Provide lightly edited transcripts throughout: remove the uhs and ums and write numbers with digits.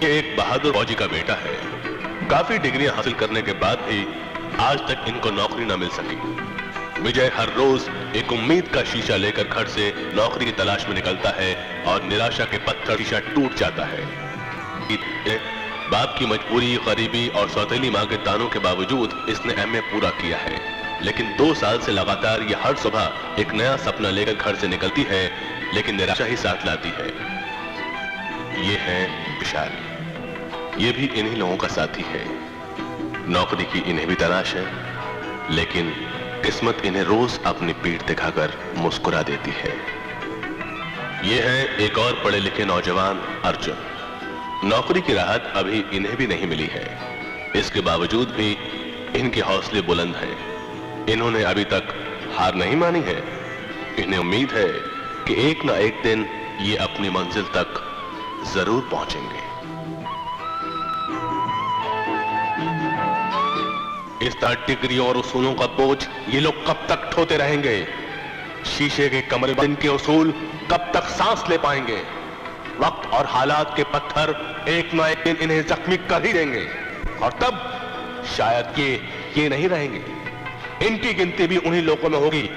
ये एक बहादुर फौजी का बेटा है। काफी डिग्रियां हासिल करने के बाद भी आज तक इनको नौकरी न मिल सकी। विजय हर रोज एक उम्मीद का शीशा लेकर घर से नौकरी की तलाश में निकलता है और निराशा के पत्थर शीशा टूट जाता है। बाप की मजबूरी, गरीबी और सौतेली मां के तानों के बावजूद इसने एमए पूरा किया है, लेकिन 2 साल से लगातार ये हर सुबह एक नया सपना लेकर घर से निकलती है, लेकिन निराशा ही साथ लाती है। ये है विशाल। ये भी इन्हीं लोगों का साथी है। नौकरी की इन्हें भी तलाश है, लेकिन किस्मत इन्हें रोज अपनी पीठ दिखाकर मुस्कुरा देती है। ये है एक और पढ़े लिखे नौजवान अर्जुन। नौकरी की राहत अभी इन्हें भी नहीं मिली है, इसके बावजूद भी इनके हौसले बुलंद हैं। इन्होंने अभी तक हार नहीं मानी है। इन्हें उम्मीद है कि एक ना एक दिन ये अपनी मंजिल तक जरूर पहुंचेंगे। इस तरह डिग्रियों और उसूलों का बोझ ये लोग कब तक ढोते रहेंगे? शीशे के कमरे बंद के उसूल कब तक सांस ले पाएंगे? वक्त और हालात के पत्थर एक ना एक दिन इन्हें जख्मी कर ही देंगे, और तब शायद ये नहीं रहेंगे। इनकी गिनती भी उन्हीं लोगों में होगी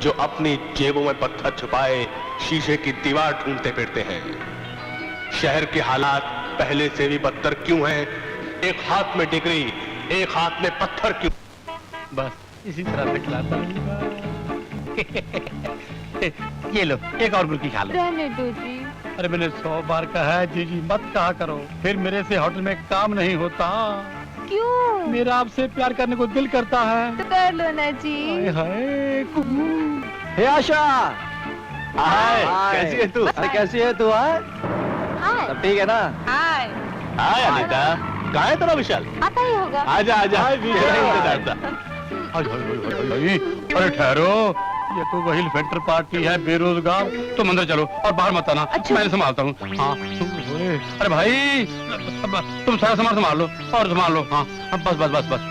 जो अपनी जेबों में पत्थर छुपाए शीशे की दीवार ढूंढते फिरते हैं। शहर के हालात पहले से भी बदतर क्यों हैं? एक हाथ में डिग्री, एक हाथ में पत्थर क्यों? बस इसी तरह से खिलाता हूँ। ये लो, एक और गुल्की खा लो। रहने दो जी। अरे मैंने 100 बार कहा है जी मत कहा करो, फिर मेरे से होटल में काम नहीं होता। क्यों? मेरा आपसे प्यार करने को दिल करता है। तो कर लो ना जी। हाय हे आशा, हाय, कैसी है तू? अरे कैसी है तू? हाय। सब ठीक है ना? हाय। हाय अनीता, कहाँ है तेरा विशाल? आता ही होगा। आजा आजा। अरे ठहरो, ये तो वही वेंटर पार्टी है बेरोजगार। तुम अंदर चलो और बाहर मत आना। अच्छा। मैं संभालता हूँ। हाँ। अरे भाई तुम सारा सामान संभाल लो और संभाल लो। हाँ बस बस बस बस,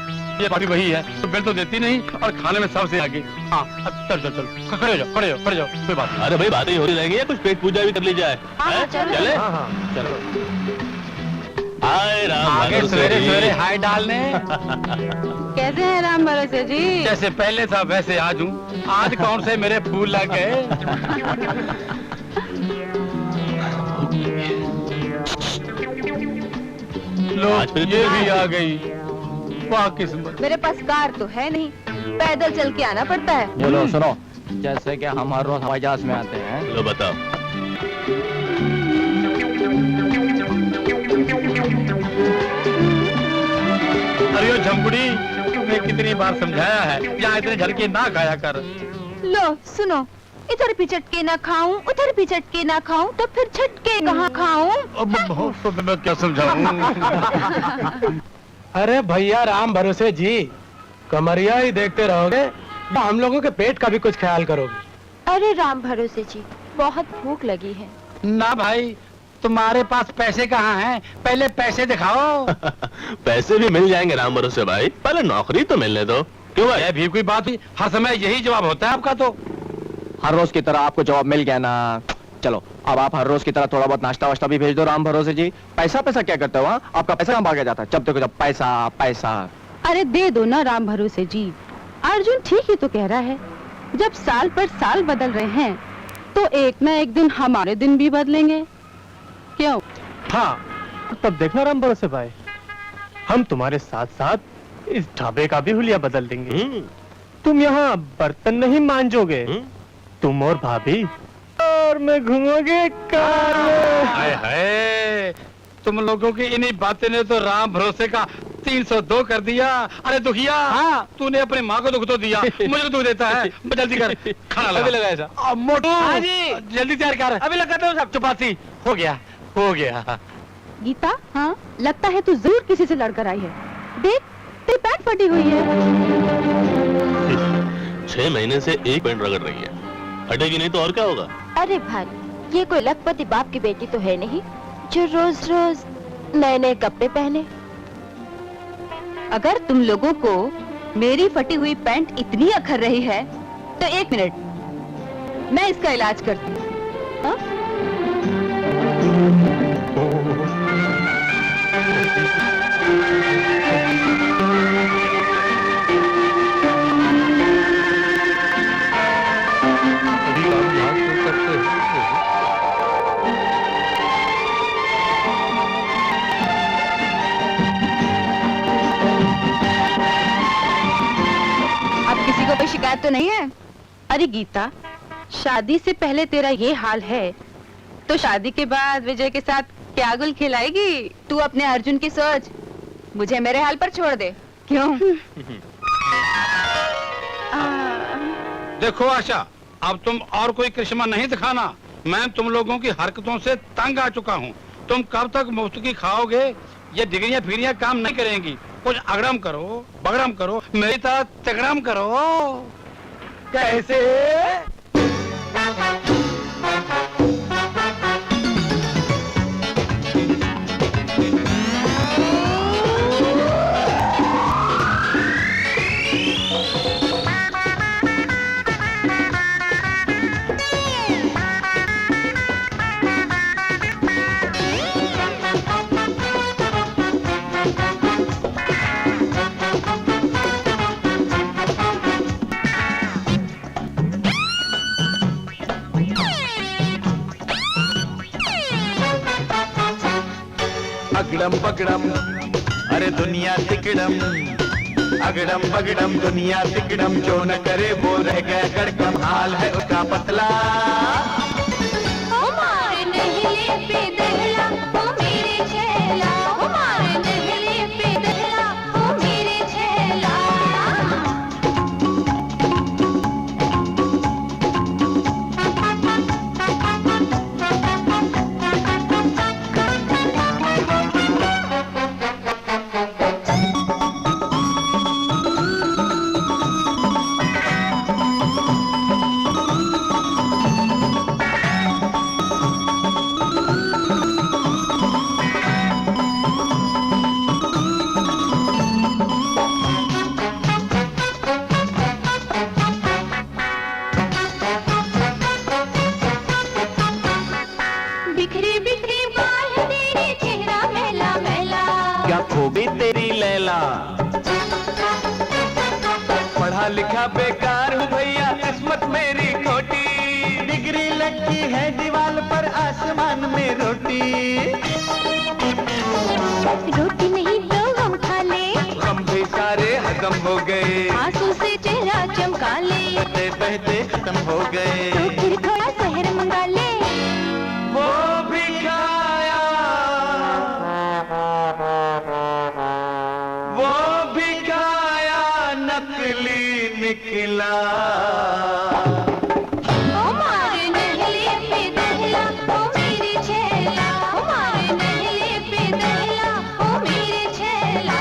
ये पार्टी वही है, तो बिल तो देती नहीं और खाने में सबसे आगे। हाँ चल चल चल, खड़े हो जाओ खड़े हो जाओ, कोई बात नहीं। अरे भाई बातें हो रही रहेंगी, कुछ पेट पूजा भी कर ली जाए। चले? चलो हाय राम आगे सवेरे सवेरे हाय डालने। कैसे हैं राम भरोसे जी? जैसे पहले था वैसे आज हूँ। आज कौन से मेरे फूल लग गए? लो ये भी आ गई। वाह किस्मत। मेरे पास कार तो है नहीं, पैदल चल के आना पड़ता है। चलो सुनो, जैसे कि हम हर रोज हवाई जहाज में आते हैं। लो बताओ। अरे झमकुड़ी, तुमने कितनी बार समझाया है यहाँ इतने झलके ना खाया कर। लो सुनो, इधर भी झटके ना खाऊं, उधर भी झटके ना खाऊं, तो फिर झटके कहाँ खाऊं? तो मैं क्या समझाऊं? अरे भैया राम भरोसे जी, कमरिया ही देखते रहोगे, हम लोगों के पेट का भी कुछ ख्याल करोगे। अरे राम भरोसे जी, बहुत भूख लगी है। ना भाई, तुम्हारे पास पैसे कहाँ हैं? पहले पैसे दिखाओ। पैसे भी मिल जाएंगे राम भरोसे भाई, पहले नौकरी तो मिलने दो। क्यों भाई? ये भी कोई बात हुई? हर समय यही जवाब होता है आपका। तो हर रोज की तरह आपको जवाब मिल गया ना। चलो अब आप हर रोज की तरह थोड़ा बहुत नाश्ता वाश्ता भी भेज दो राम भरोसे जी। पैसा पैसा क्या करते हो? आपका पैसा कहाँ भाग जाता है? जब देखो जब पैसा पैसा। अरे दे दो ना राम भरोसे जी। अर्जुन ठीक ही तो कह रहा है, जब साल पर साल बदल रहे हैं तो एक ना एक दिन हमारे दिन भी बदलेंगे। क्यों? हाँ तब देखना राम भरोसे भाई, हम तुम्हारे साथ साथ इस ढाबे का भी हुलिया बदल देंगे। तुम यहाँ बर्तन नहीं मांजोगे, तुम और भाभी और मैं घूमोगे कार में। हाय हाय, तुम लोगों की इन्हीं बातें ने तो राम भरोसे का 302 कर दिया। अरे दुखिया, हाँ तूने अपनी माँ को दुख तो दिया, मुझे दुख देता है। जल्दी कर, खाना लगा। अभी लगा ऐसा। मोटू हाँ जी। जल्दी तैयार कर। अभी लगाते हो सब। चपाती हो गया हो गया। गीता, हाँ लगता है तू जरूर किसी से लड़कर आई है। देख तेरी पैंट फटी हुई है। 6 महीने से एक पैंट रगड़ रही है, हटेगी नहीं तो और क्या होगा? अरे भाई, ये कोई लखपति बाप की बेटी तो है नहीं जो रोज रोज नए नए कपड़े पहने। अगर तुम लोगों को मेरी फटी हुई पैंट इतनी अखर रही है तो 1 मिनट, मैं इसका इलाज करती हूँ। शिकायत तो नहीं है? अरे गीता, शादी से पहले तेरा ये हाल है तो शादी के बाद विजय के साथ क्या गुल खिलाएगी? तू अपने अर्जुन की सोच, मुझे मेरे हाल पर छोड़ दे। क्यों? देखो आशा, अब तुम और कोई करिश्मा नहीं दिखाना। मैं तुम लोगों की हरकतों से तंग आ चुका हूँ। तुम कब तक मुफ्त की खाओगे? ये डिग्रियां फिरियां काम नहीं करेंगी। कुछ अगड़म करो, बगड़म करो, मेरी तरह तगड़म करो। कैसे? अगड़म बगड़म, अरे दुनिया तिकड़म, अगड़म बगड़म दुनिया तिकड़म, जो न करे वो रह गया कड़कम, हाल है उसका पतला। पढ़ा लिखा बेकार हूँ भैया, किस्मत मेरी खोटी, डिग्री लगी है दीवार पर, आसमान में रोटी। रोटी नहीं तो हम खा ले, हम भी सारे हजम हो गए, आंसू से चेहरा चमका ले, बहते बहते खत्म हो गए, तो फिर थोड़ा शहर मंगा ले। वो भी खाया, वो भी खाया, नकली निकला। हमारे नहले पे दहला, ओ मेरी छैला, हमारे नहले पे दहला, ओ मेरी छैला।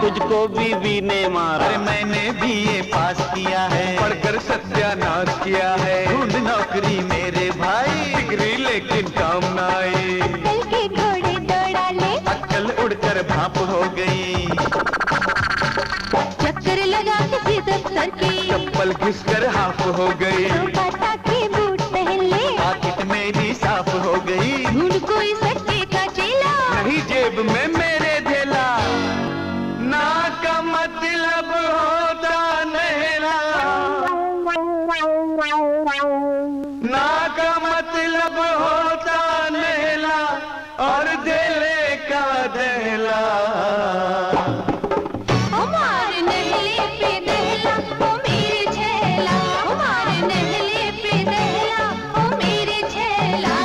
तुझको बीवी ने मारा, अरे मैंने भी ये पास किया है, पढ़कर सत्यानाश किया है, ढूंढ नौकरी मेरे भाई, डिग्री लेकिन काम न आई, अक्कल के घोड़े दौड़ा ले, अक्कल उड़कर भाप हो गई, चक्कर लगा किसी दफ्तर की, चप्पल घिसकर हाफ हो गई, बाटा के बूट पहन ले, पाकिट मेरी साफ हो गई, ढूंढ कोई सट्टे का चेला, नहीं जेब में मेरे धेला, ना का मतलब होता नहला, ना का मतलब होता नहला, और धेले का दहला। हमारे नहले पे दहला, ओ मेरी छैला, हमारे नहले पे दहला, ओ मेरी छैला।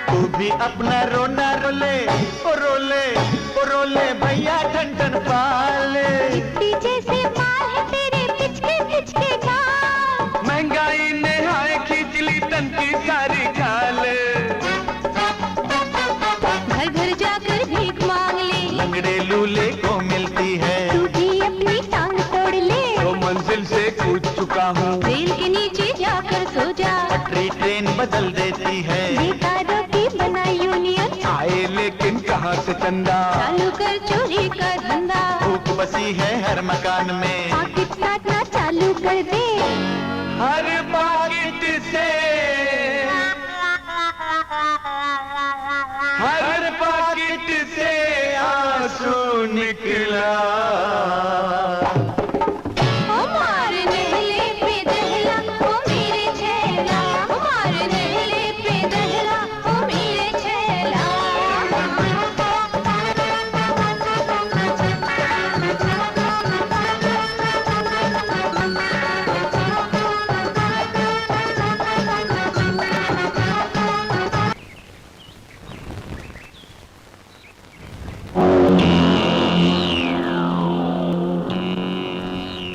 तू भी अपना रोना रोले, ओ रोले रोले भैया ठन ठन पाल, पीछे से बाल है तेरे पिचके पिचके गाल। महंगाई ने हाय खींच ली तन की सारी खाल। घर घर जाकर भीख मांग ले, लंगड़े लूले को मिलती है, तू भी अपनी टांग तोड़ ले। तो मंजिल से कूद चुका हूँ, रेल के नीचे जाकर सो जा, पटरी ट्रेन बदल देती है। बेकारों की बना यूनियन, आए लेकिन कहाँ से चंदा, चालू कर चोरी का धंधा। भूख बसी है हर मकान में, पाकिट काटना चालू कर दे। हर पाकिट से, हर पाकिट से आंसू निकला। हमारे नहले पे दहला ओ मेरे छैला, हमारे नहले पे दहला ओ मेरे छैला।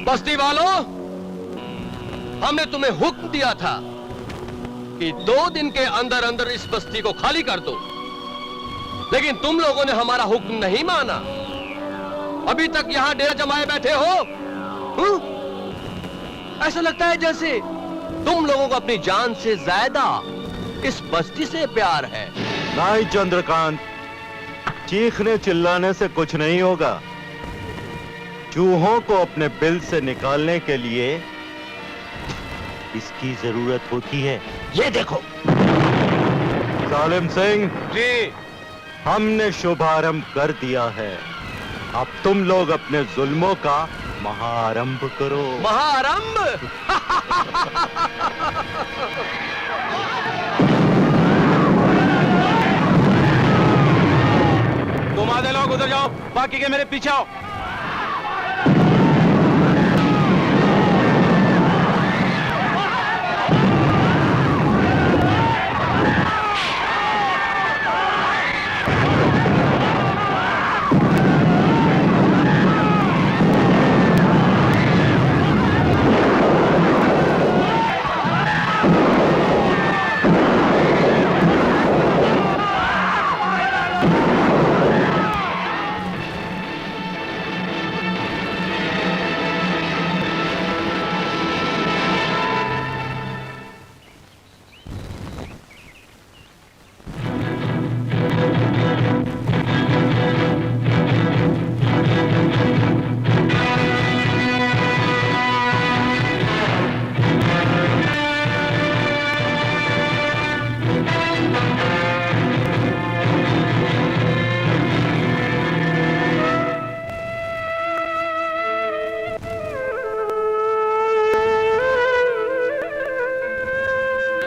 बस्ती वालों, हमने तुम्हें हुक्म दिया था कि 2 दिन के अंदर अंदर इस बस्ती को खाली कर दो, लेकिन तुम लोगों ने हमारा हुक्म नहीं माना। अभी तक यहां डेरा जमाए बैठे हो। ऐसा लगता है जैसे तुम लोगों को अपनी जान से ज्यादा इस बस्ती से प्यार है। नहीं चंद्रकांत, चीखने चिल्लाने से कुछ नहीं होगा। चूहों को अपने बिल से निकालने के लिए इसकी जरूरत होती है। ये देखो। सालिम सिंह जी। हमने शुभारंभ कर दिया है, अब तुम लोग अपने जुल्मों का महाआरंभ करो। महाआरंभ? तुम आधे लोग उधर जाओ, बाकी के मेरे पीछे आओ।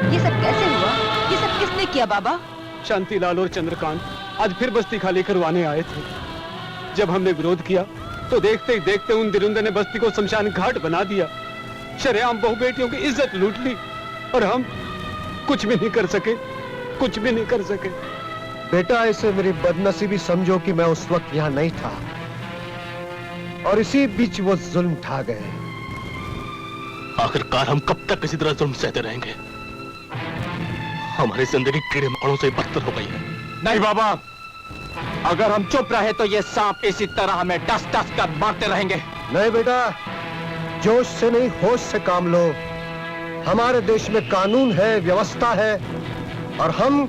ये सब कैसे हुआ? ये सब किसने किया बाबा? शांतिलाल और चंद्रकांत आज फिर बस्ती खाली करवाने आए थे। जब हमने विरोध किया तो देखते ही देखते उन दिरुंदे ने बस्ती को शमशान घाट बना दिया, शरेआम बहु बेटियों की इज्जत लूट ली और हम कुछ भी नहीं कर सके, कुछ भी नहीं कर सके। बेटा, इसे मेरी बदनसीबी समझो कि मैं उस वक्त यहाँ नहीं था और इसी बीच वो जुल्म ढा गए। आखिरकार हम कब तक इसी तरह जुल्म सहते रहेंगे? हमारी जिंदगी कीड़े मकोड़ों से बदतर हो गई है। नहीं बाबा, अगर हम चुप रहे तो ये सांप इसी तरह हमें डस डस कर मारते रहेंगे। नहीं बेटा, जोश से नहीं होश से काम लो। हमारे देश में कानून है, व्यवस्था है और हम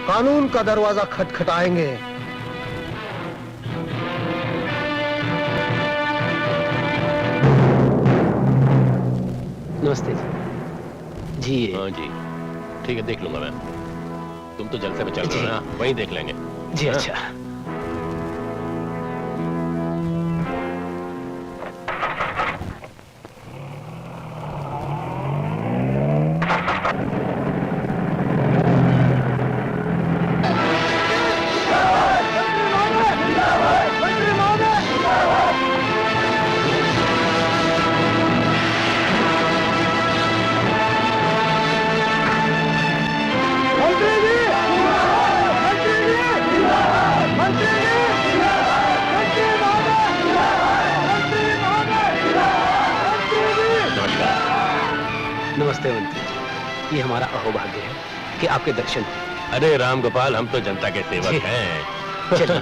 कानून का दरवाजा खटखटाएंगे। नमस्ते जी। हाँ जी, ठीक है, देख लूंगा मैं। तुम तो जलसे में चल रहे हो ना, वहीं देख लेंगे। जी अच्छा। नमस्ते मंत्री जी, ये हमारा अहोभाग्य है कि आपके दर्शन हुए। अरे राम गोपाल, हम तो जनता के सेवक हैं। चलिए।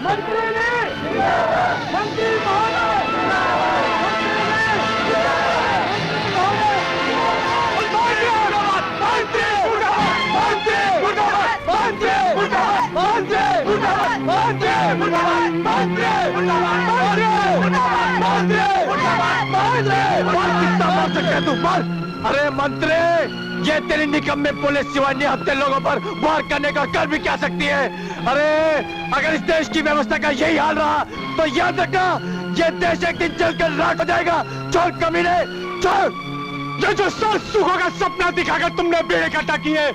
अरे मंत्री, ये तेरी निकम्मे पुलिस सिवानी हत्या लोगों पर वार करने का कर भी क्या सकती है? अरे अगर इस देश की व्यवस्था का यही हाल रहा तो याद रखना, ये देश एक दिन जलकर राख हो जाएगा। चोर कमीने, चोर! ये जो सुखों का सपना दिखाकर तुमने बेड़े इकट्ठा किए,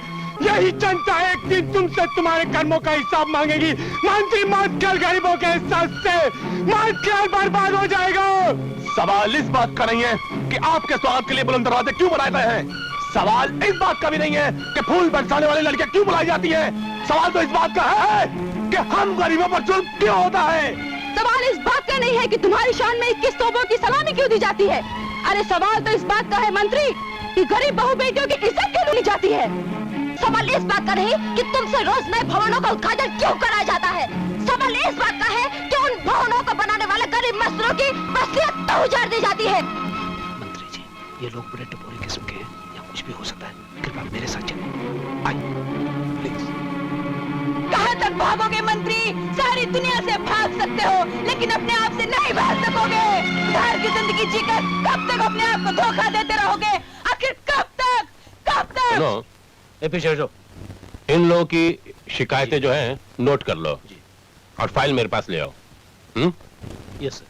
यही जनता एक दिन तुमसे तुम्हारे कर्मों का हिसाब मांगेगी। मंत्री मत कर गरीबों के एहसास से, मत कर, बर्बाद हो जाएगा। सवाल इस बात का नहीं है कि आपके स्वागत के लिए बुलंद दरवाजे क्यों बनाए गए हैं। सवाल इस बात का भी नहीं है कि फूल बरसाने वाली लड़कियां क्यों बुलाई जाती हैं। सवाल तो इस बात का है कि हम गरीबों पर जुल्म क्यों होता है। सवाल इस बात का नहीं है कि तुम्हारी शान में 21 तोपों की सलामी क्यों दी जाती है। अरे सवाल तो इस बात का है मंत्री कि गरीब बहू बेटियों की इज्जत क्यों ली जाती है। सवाल इस बात का नहीं कि तुमसे रोज नए भवनों का उद्घाटन क्यों कराया जाता है। सवाल इस बात का है कि उन भवनों को बनाने वाले गरीब मजदूरों की वसीयत तो उजाड़ दी जाती है। मंत्री जी, ये लोग बड़े टपोरी किस्म के हैं, या कुछ भी हो सकता है। कृपया मेरे साथ चलिए, आइए प्लीज। कहाँ तक भागोगे मंत्री? सारी दुनिया से भाग सकते हो लेकिन अपने आप से नहीं भाग सकोगे। घर की जिंदगी जीकर कब तक अपने आप को धोखा देते रहोगे? आखिर कब तक, कब तक? सुनो, ए पीछे हटो। इन लोगों की शिकायतें जो हैं नोट कर लो और फाइल मेरे पास ले आओ। Yes sir.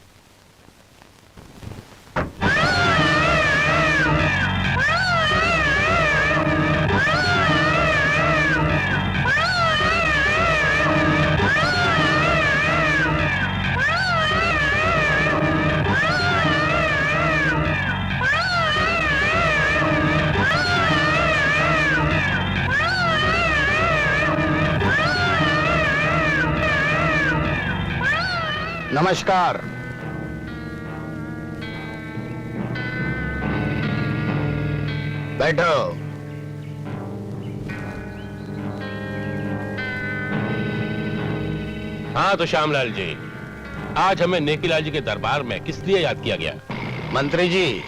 नमस्कार। बैठो। हाँ तो श्यामलाल जी, आज हमें नेकीलाल जी के दरबार में किस लिए याद किया गया? मंत्री जी,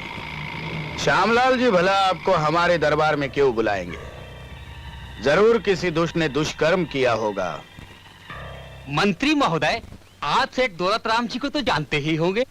श्यामलाल जी भला आपको हमारे दरबार में क्यों बुलाएंगे? जरूर किसी दुष्ट ने दुष्कर्म किया होगा। मंत्री महोदय, आप सेठ दौलत राम जी को तो जानते ही होंगे।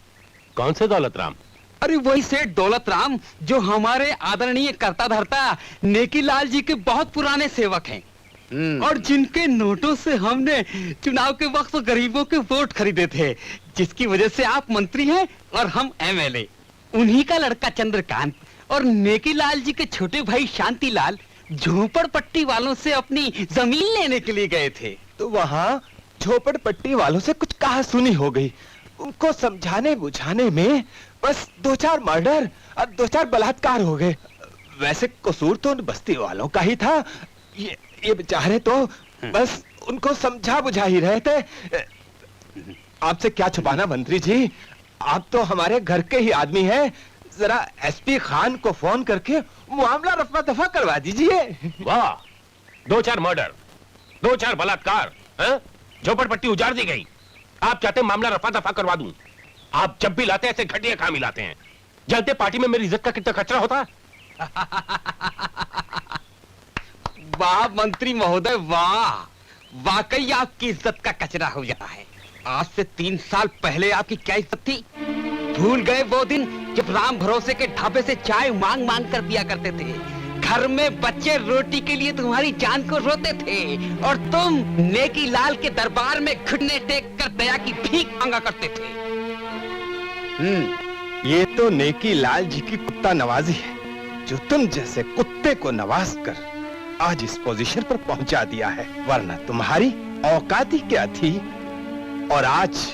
कौन से दौलत राम? अरे वही सेठ दौलत राम जो हमारे आदरणीय कर्ता धर्ता नेकीलाल जी के बहुत पुराने सेवक हैं और जिनके नोटों से हमने चुनाव के वक्त गरीबों के वोट खरीदे थे, जिसकी वजह से आप मंत्री हैं और हम एमएलए। उन्हीं का लड़का चंद्रकांत और नेकीलाल जी के छोटे भाई शांतिलाल झोपड़पट्टी वालों से अपनी जमीन लेने के लिए गए थे। तो वहाँ झोपड़पट्टी वालों से कुछ कहा सुनी हो गई। उनको समझाने बुझाने में बस 2-4 मर्डर और 2-4 बलात्कार हो गए। वैसे कसूर तो उन बस्ती वालों का ही था। ये बेचारे तो बस उनको समझा बुझा ही रहे थे। आपसे क्या छुपाना मंत्री जी, आप तो हमारे घर के ही आदमी हैं। जरा एसपी खान को फोन करके मामला रफा दफा करवा दीजिए। वाह, 2-4 मर्डर, 2-4 बलात्कार, झोपड़पट्टी उजाड़ दी गई। आप चाहते मामला रफा दफा करवा दूं? आप जब भी लाते ऐसे घटिया काम ही लाते हैं। जलते पार्टी में मेरी इज्जत का कितना कचरा होता। वाह मंत्री महोदय वाह, वाकई आपकी इज्जत का कचरा हो जाता है। आज से 3 साल पहले आपकी क्या इज्जत थी? भूल गए वो दिन जब राम भरोसे के ढाबे से चाय मांग मांग कर पिया करते थे। घर में बच्चे रोटी के लिए तुम्हारी जान को रोते थे और तुम नेकीलाल के दरबार में घुटने टेक कर दया की भीख मांगा करते थे। ये तो नेकीलाल जी की कुत्ता नवाजी है, जो तुम जैसे कुत्ते को नवाज कर आज इस पोजीशन पर पहुंचा दिया है। वरना तुम्हारी औकात ही क्या थी। और आज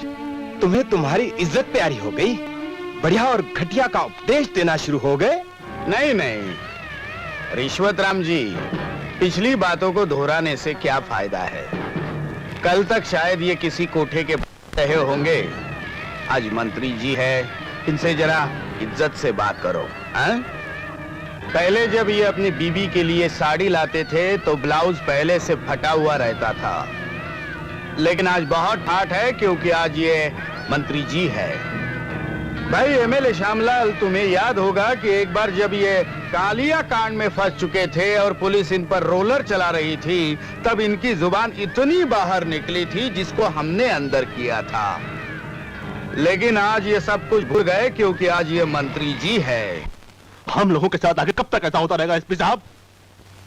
तुम्हें तुम्हारी इज्जत प्यारी हो गई, बढ़िया और घटिया का उपदेश देना शुरू हो गए। नहीं नहीं रिश्वत राम जी, पिछली बातों को दोहराने से क्या फायदा है। कल तक शायद ये किसी कोठे के रहे होंगे, आज मंत्री जी है, इनसे जरा इज्जत से बात करो। पहले जब ये अपनी बीबी के लिए साड़ी लाते थे तो ब्लाउज पहले से फटा हुआ रहता था, लेकिन आज बहुत ठाठ है क्योंकि आज ये मंत्री जी है। भाई एमएलए श्यामलाल, तुम्हें याद होगा कि एक बार जब ये कालिया कांड में फंस चुके थे और पुलिस इन पर रोलर चला रही थी, तब इनकी जुबान इतनी बाहर निकली थी जिसको हमने अंदर किया था। लेकिन आज ये सब कुछ भूल गए क्योंकि आज ये मंत्री जी है। हम लोगों के साथ आगे कब तक ऐसा होता रहेगा एसपी साहब?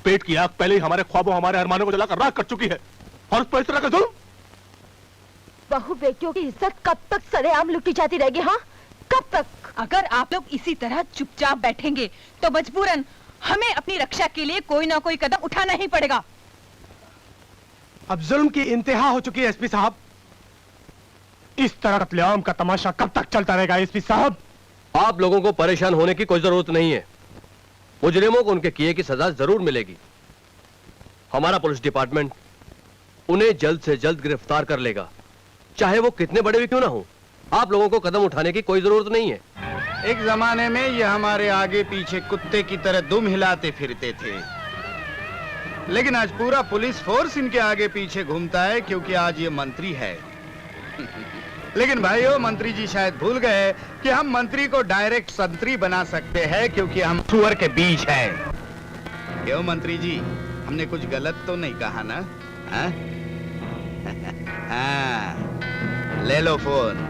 पेट की आग पहले ही हमारे ख्वाबों, हमारे अरमानों को जलाकर राख कर चुकी है, और उस पर इस तरह का जुल्म। बहु बेटियों की इज्जत कब तक सरेआम लुटी जाती रहेगी? हाँ, कब तक? अगर आप लोग इसी तरह चुपचाप बैठेंगे तो मजबूरन हमें अपनी रक्षा के लिए कोई ना कोई कदम उठाना ही पड़ेगा। अब जुल्म की इंतहा हो चुकी है एसपी साहब। इस तरह कत्लेआम का तमाशा कब तक चलता रहेगा एसपी साहब? आप लोगों को परेशान होने की कोई जरूरत नहीं है। मुजरिमों को उनके किए की सजा जरूर मिलेगी। हमारा पुलिस डिपार्टमेंट उन्हें जल्द से जल्द गिरफ्तार कर लेगा, चाहे वो कितने बड़े भी क्यों ना हो। आप लोगों को कदम उठाने की कोई जरूरत नहीं है। एक जमाने में ये हमारे आगे पीछे कुत्ते की तरह दुम हिलाते फिरते थे, लेकिन आज पूरा पुलिस फोर्स इनके आगे पीछे घूमता है क्योंकि आज ये मंत्री है। लेकिन भाइयों, मंत्री जी शायद भूल गए कि हम मंत्री को डायरेक्ट संतरी बना सकते हैं क्योंकि हम सुअर के बीज हैं। क्यों मंत्री जी, हमने कुछ गलत तो नहीं कहा ना? हाँ? हाँ, ले लो phone.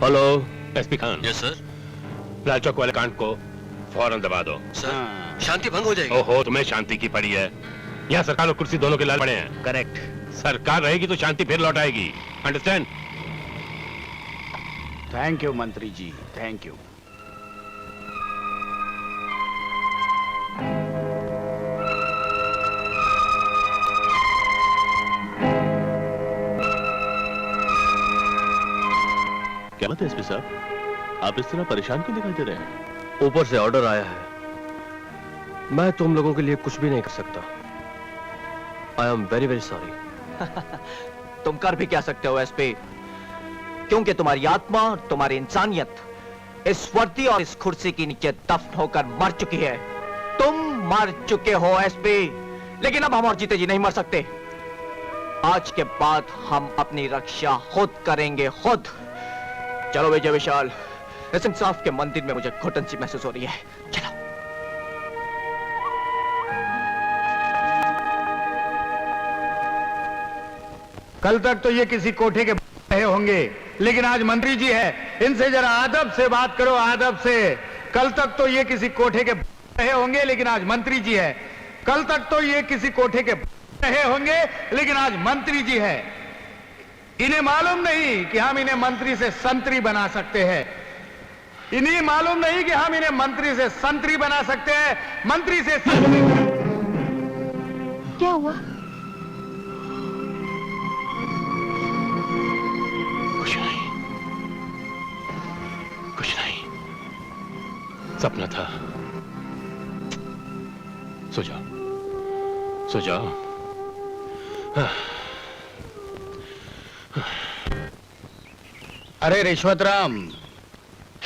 Hello SP Khan. Yes sir. Lal Chowk वाले कांड को फौरन दबा दो। सर, शांति भंग हो जाएगी। ओहो, तुम्हें शांति की पड़ी है। यहाँ सरकार और कुर्सी दोनों के लाल पड़े हैं। करेक्ट। सरकार रहेगी तो शांति फिर लौट आएगी। अंडरस्टैंड? थैंक यू मंत्री जी, थैंक यू। क्या बात है एसपी साहब, आप इस तरह परेशान क्यों दिखाई दे रहे हैं? ऊपर से ऑर्डर आया है, मैं तुम लोगों के लिए कुछ भी नहीं कर सकता। I am very very sorry. तुम कर भी क्या सकते हो एसपी, क्योंकि तुम्हारी आत्मा, तुम्हारी इंसानियत इस वर्दी और इस कुर्सी के नीचे दफन होकर मर चुकी है। तुम मर चुके हो एसपी, लेकिन अब हम और जीते जी नहीं मर सकते। आज के बाद हम अपनी रक्षा खुद करेंगे, खुद। चलो विजय विशाल, इस इंसाफ के मंदिर में मुझे घुटन सी महसूस हो रही है। चलो। कल तक तो ये किसी कोठे के रहे होंगे, लेकिन आज मंत्री जी है, इनसे जरा आदब से बात करो, आदब से। कल तक तो ये किसी कोठे के रहे होंगे, लेकिन आज मंत्री जी है। कल तक तो ये किसी कोठे के रहे होंगे, लेकिन आज मंत्री जी है। इन्हें मालूम नहीं कि हम इन्हें मंत्री से संतरी बना सकते हैं। इन्हें मालूम नहीं कि हम इन्हें मंत्री से संतरी बना सकते हैं। मंत्री से संतरी। क्या हुआ? कुछ नहीं, सपना था। सो जाओ, सो जाओ। अरे रिश्वतराम,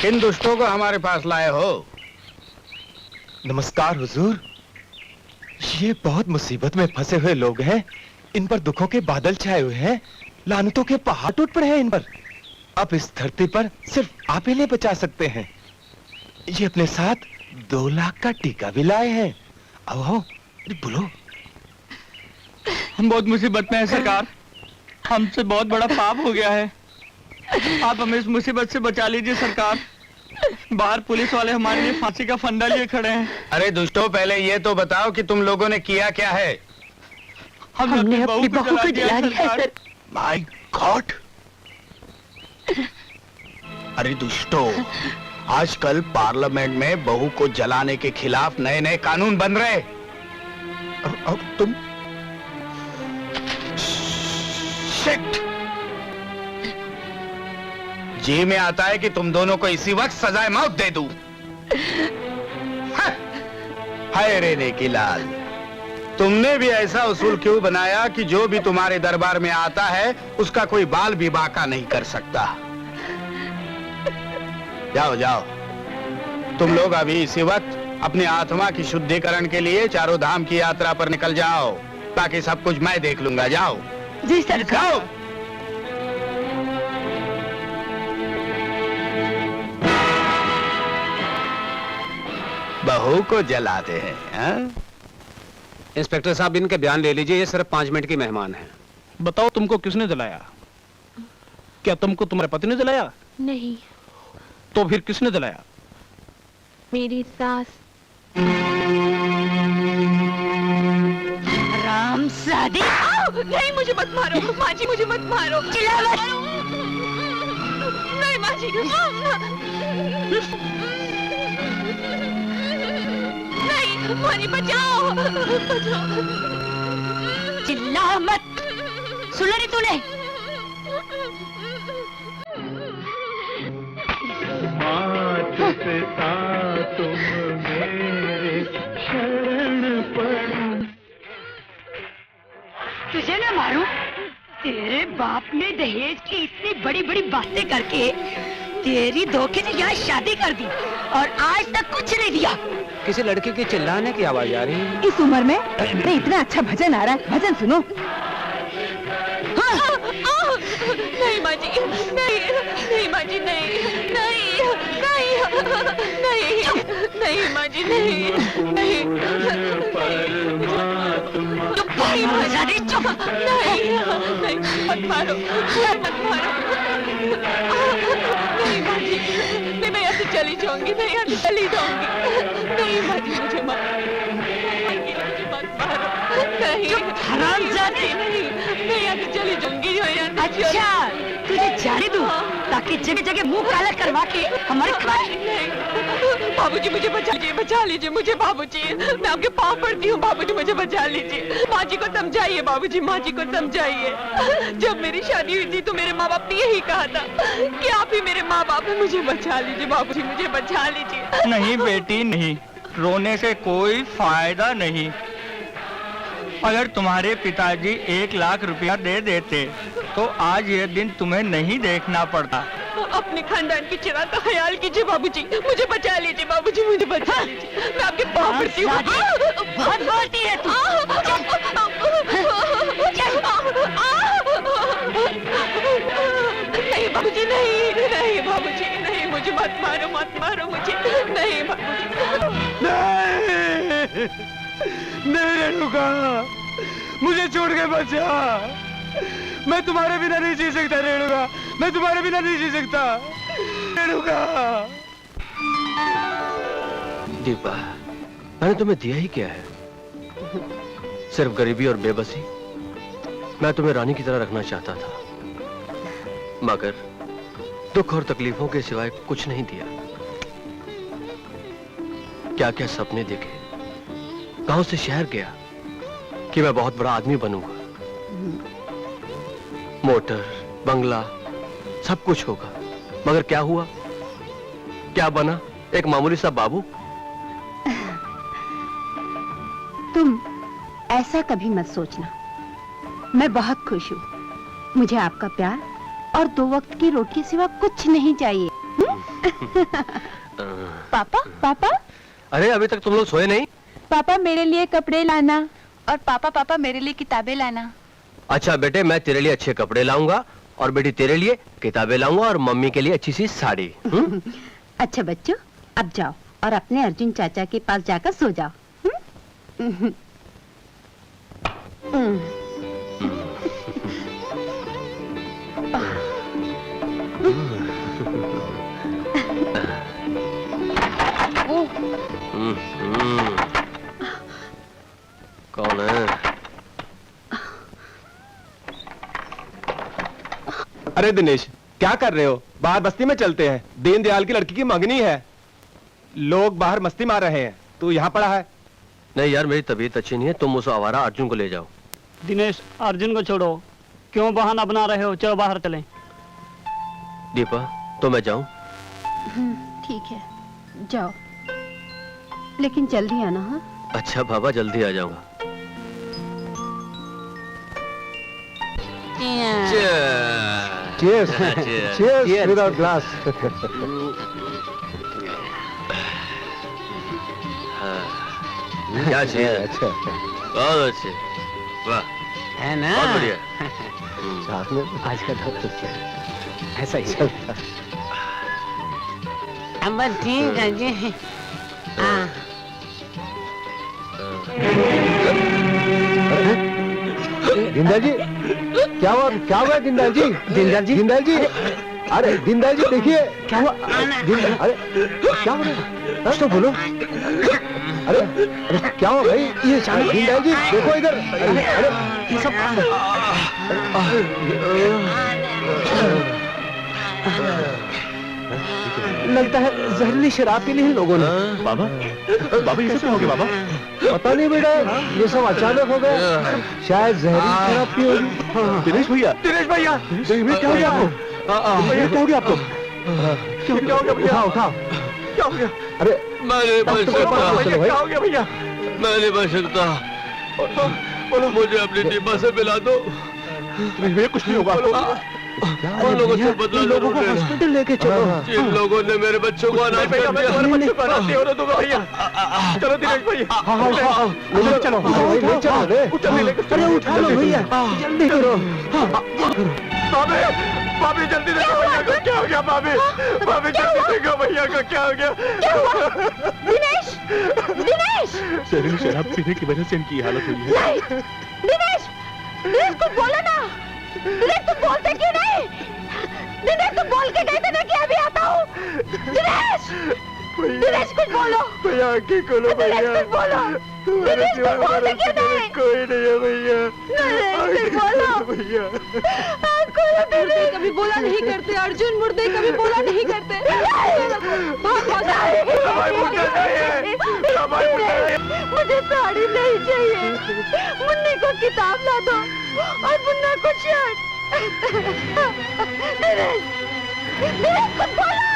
किन दुष्टों को हमारे पास लाए हो? नमस्कार हुजूर। ये बहुत मुसीबत में फंसे हुए लोग हैं। इन पर दुखों के बादल छाए हुए हैं, लानतों के पहाड़ टूट पड़े हैं इन पर। अब इस धरती पर सिर्फ आप ही नहीं बचा सकते हैं। ये अपने साथ 2 लाख का टीका भी लाए हैं। आओ, बोलो। हम बहुत मुसीबत में हैं सरकार, हमसे बहुत बड़ा पाप हो गया है। आप हमें इस मुसीबत से बचा लीजिए सरकार। बाहर पुलिस वाले हमारे लिए फांसी का फंदा लिए खड़े हैं। अरे दुष्टों, पहले ये तो बताओ कि तुम लोगों ने किया क्या है? हमने अपनी बहू को जला दिया सर। My God! अरे दुष्टों, आजकल पार्लियामेंट में बहू को जलाने के खिलाफ नए नए कानून बन रहे। और तुम शिट! जी में आता है कि तुम दोनों को इसी वक्त सजाए मौत दे दूं। हाय रे नेकीलाल, तुमने भी ऐसा उसूल क्यों बनाया कि जो भी तुम्हारे दरबार में आता है उसका कोई बाल भी बाका नहीं कर सकता? जाओ जाओ, तुम लोग अभी इसी वक्त अपनी आत्मा की शुद्धिकरण के लिए चारों धाम की यात्रा पर निकल जाओ। बाकी सब कुछ मैं देख लूंगा। जाओ। जी सरकार। जाओ। बहू को जलाते हैं, हाँ? इंस्पेक्टर साहब, इनके बयान ले लीजिए, ये सिर्फ 5 मिनट की मेहमान है। बताओ तुमको किसने जलाया? क्या तुमको तुम्हारे पति ने जलाया? नहीं, तो फिर किसने जलाया? मेरी सास। राम सादी। नहीं, मुझे मत मारो माँ जी, मुझे मत मारो। चिल्ला मत। नहीं माँ जी। नहीं माँ जी, बचाओ बचाओ। चिल्ला मत। सुन रही तूने? तुम मेरे शरण पड़ो। तुझे ना मारूं? तेरे बाप ने दहेज की इतनी बड़ी बड़ी बातें करके तेरी धोखे से यहाँ शादी कर दी और आज तक कुछ नहीं दिया। किसी लड़के के चिल्लाने की आवाज आ रही है। इस उम्र में तो इतना अच्छा भजन आ रहा है, भजन सुनो। नहीं माँ जी, नहीं माँ जी, नहीं माँ जी, नहीं। चुप। नहीं, मत मारो, मत मारो। नहीं माँ जी, मैं यहाँ से चली जाऊंगी, मैं यहाँ से चली जाऊंगी। नहीं माँ जी, मुझे मत मारो। नहीं, हरामजादी। नहीं, मैं यहाँ से चली जाऊंगी। अच्छा, तुझे जाने दूं ताकि जगह जगह मुंह काला करवा के हमारे बाबूजी मुझे बचा लीजिए मुझे बाबूजी, मैं आपके पाँव पड़ती हूँ बाबूजी, मुझे बचा लीजिए। माँ जी को समझाइए बाबूजी, माँ जी को समझाइए। जब मेरी शादी हुई थी तो मेरे माँ बाप ने यही कहा था कि आप ही मेरे माँ बाप हैं, मुझे बचा लीजिए बाबूजी, मुझे बचा लीजिए। नहीं बेटी नहीं, रोने से कोई फायदा नहीं। अगर तुम्हारे पिताजी 1 लाख रुपया दे देते तो आज ये दिन तुम्हें नहीं देखना पड़ता। अपने खानदान की चिराग का ख्याल कीजिए बाबूजी, मुझे बचा लीजिए बाबूजी, मुझे बचा लीजिए। मैं आपके पाँव पड़ती हूँ। बहुत बोलती है तू। नहीं बाबूजी, नहीं बाबूजी, नहीं, मुझे मत मारो मुझे, नहीं बाबूजी। नहीं रेणुका, मुझे छोड़ के बचा। मैं तुम्हारे बिना नहीं जी सकता रेणुका, मैं तुम्हारे बिना नहीं जी सकता रेणुका। दीपा, मैंने तुम्हें दिया ही क्या है? सिर्फ गरीबी और बेबसी। मैं तुम्हें रानी की तरह रखना चाहता था, मगर दुख और तकलीफों के सिवाय कुछ नहीं दिया। क्या क्या सपने देखे, गांव से शहर गया कि मैं बहुत बड़ा आदमी बनूंगा, मोटर बंगला सब कुछ होगा, मगर क्या हुआ, क्या बना? एक मामूली सा बाबू। तुम ऐसा कभी मत सोचना, मैं बहुत खुश हूँ। मुझे आपका प्यार और 2 वक्त की रोटी सिवा कुछ नहीं चाहिए। पापा। अरे अभी तक तुम लोग सोए नहीं? पापा मेरे लिए कपड़े लाना। और पापा मेरे लिए किताबें लाना। अच्छा बेटे, मैं तेरे लिए अच्छे कपड़े लाऊंगा और बेटी तेरे लिए किताबें लाऊंगा और मम्मी के लिए अच्छी सी साड़ी। अच्छा बच्चों, अब जाओ और अपने अर्जुन चाचा के पास जाकर सो जाओ। कौन है? अरे दिनेश, क्या कर रहे हो? बाहर बस्ती में चलते हैं, दीनदयाल की लड़की की मंगनी है। लोग बाहर मस्ती मार रहे हैं, तू यहाँ पड़ा है। नहीं यार, मेरी तबीयत अच्छी नहीं है, तुम उस आवारा अर्जुन को ले जाओ। दिनेश, अर्जुन को छोड़ो, क्यों बहाना बना रहे हो? चलो बाहर चलें। दीपा, तो मैं जाऊं? ठीक है, जाओ, लेकिन जल्दी आना। हाँ, अच्छा बाबा, जल्दी आ जाऊंगा। Cheers. Cheers. Cheers without glass. क्या चाहिए? अच्छा बहुत अच्छे, वाह, है ना? बहुत बढ़िया। साथ में आज का दौर कुछ ऐसा ही चलता। अब ठीक है जी। हाँ। जिंदाल जी क्या हुआ जिंदाल जी? जिंदाल जी अरे जिंदाल जी देखिए क्या हुआ? अरे क्या हो रहा है? कुछ तो बोलो। अरे क्या हुआ भाई? ये जिंदाल जी देखो इधर। अरे ये सब लगता है जहरीली शराब पी ली इन लोगों ने। बाबा बाबा ये कैसे हो गया बाबा? पता नहीं बेटा, ये सब अचानक हो गया। शायद जहरीली शराब पी होगी। दिनेश भैया, दिनेश भैया क्या हो गया आपको? भैया क्या हो गया आपको? क्या हो गया भैया? उठाओ क्या हो गया? अरे मैं नहीं बच सकता, क्या हो गया भैया? मैं नहीं बच सकता। बोलो मुझे अपनी डिब्बा से मिला दो। भैया कुछ नहीं होगा आपको। उन लोगों से बदला लोगों को जरूर लेना। हॉस्पिटल लेके चलो। जिन लोगों ने मेरे बच्चों को अनाथ कर दिया। चलो दिनेश भैया। हाँ चलो अरे उठा लो भैया, जल्दी करो। भाभी जल्दी देखो भैया को क्या हो गया। भाभी जल्दी देखो भैया को क्या हो गया। दिनेश दिनेश जहरीली शराब पीने की वजह से इनकी हालत हुई है। नहीं दिनेश दिनेश कुछ बोलो ना। दिनेश तुम बोलते क्यों नहीं? दिनेश तुम बोल के गए थे ना कि अभी आता हूँ। दिनेश दिनेश कुछ बोलो भैया आंखें खोलो भैया। दिनेश कुछ बोलो। दिनेश कुछ बोलते क्यों नहीं? कोई नहीं है भैया। दिनेश बोलो भैया कभी बोला नहीं करते अर्जुन, मुर्दे कभी बोला नहीं करते। मुझे साड़ी नहीं चाहिए। मुन्नी को किताब ला दो और मुन्ना को शर्ट। दिनेश कुछ बोलो।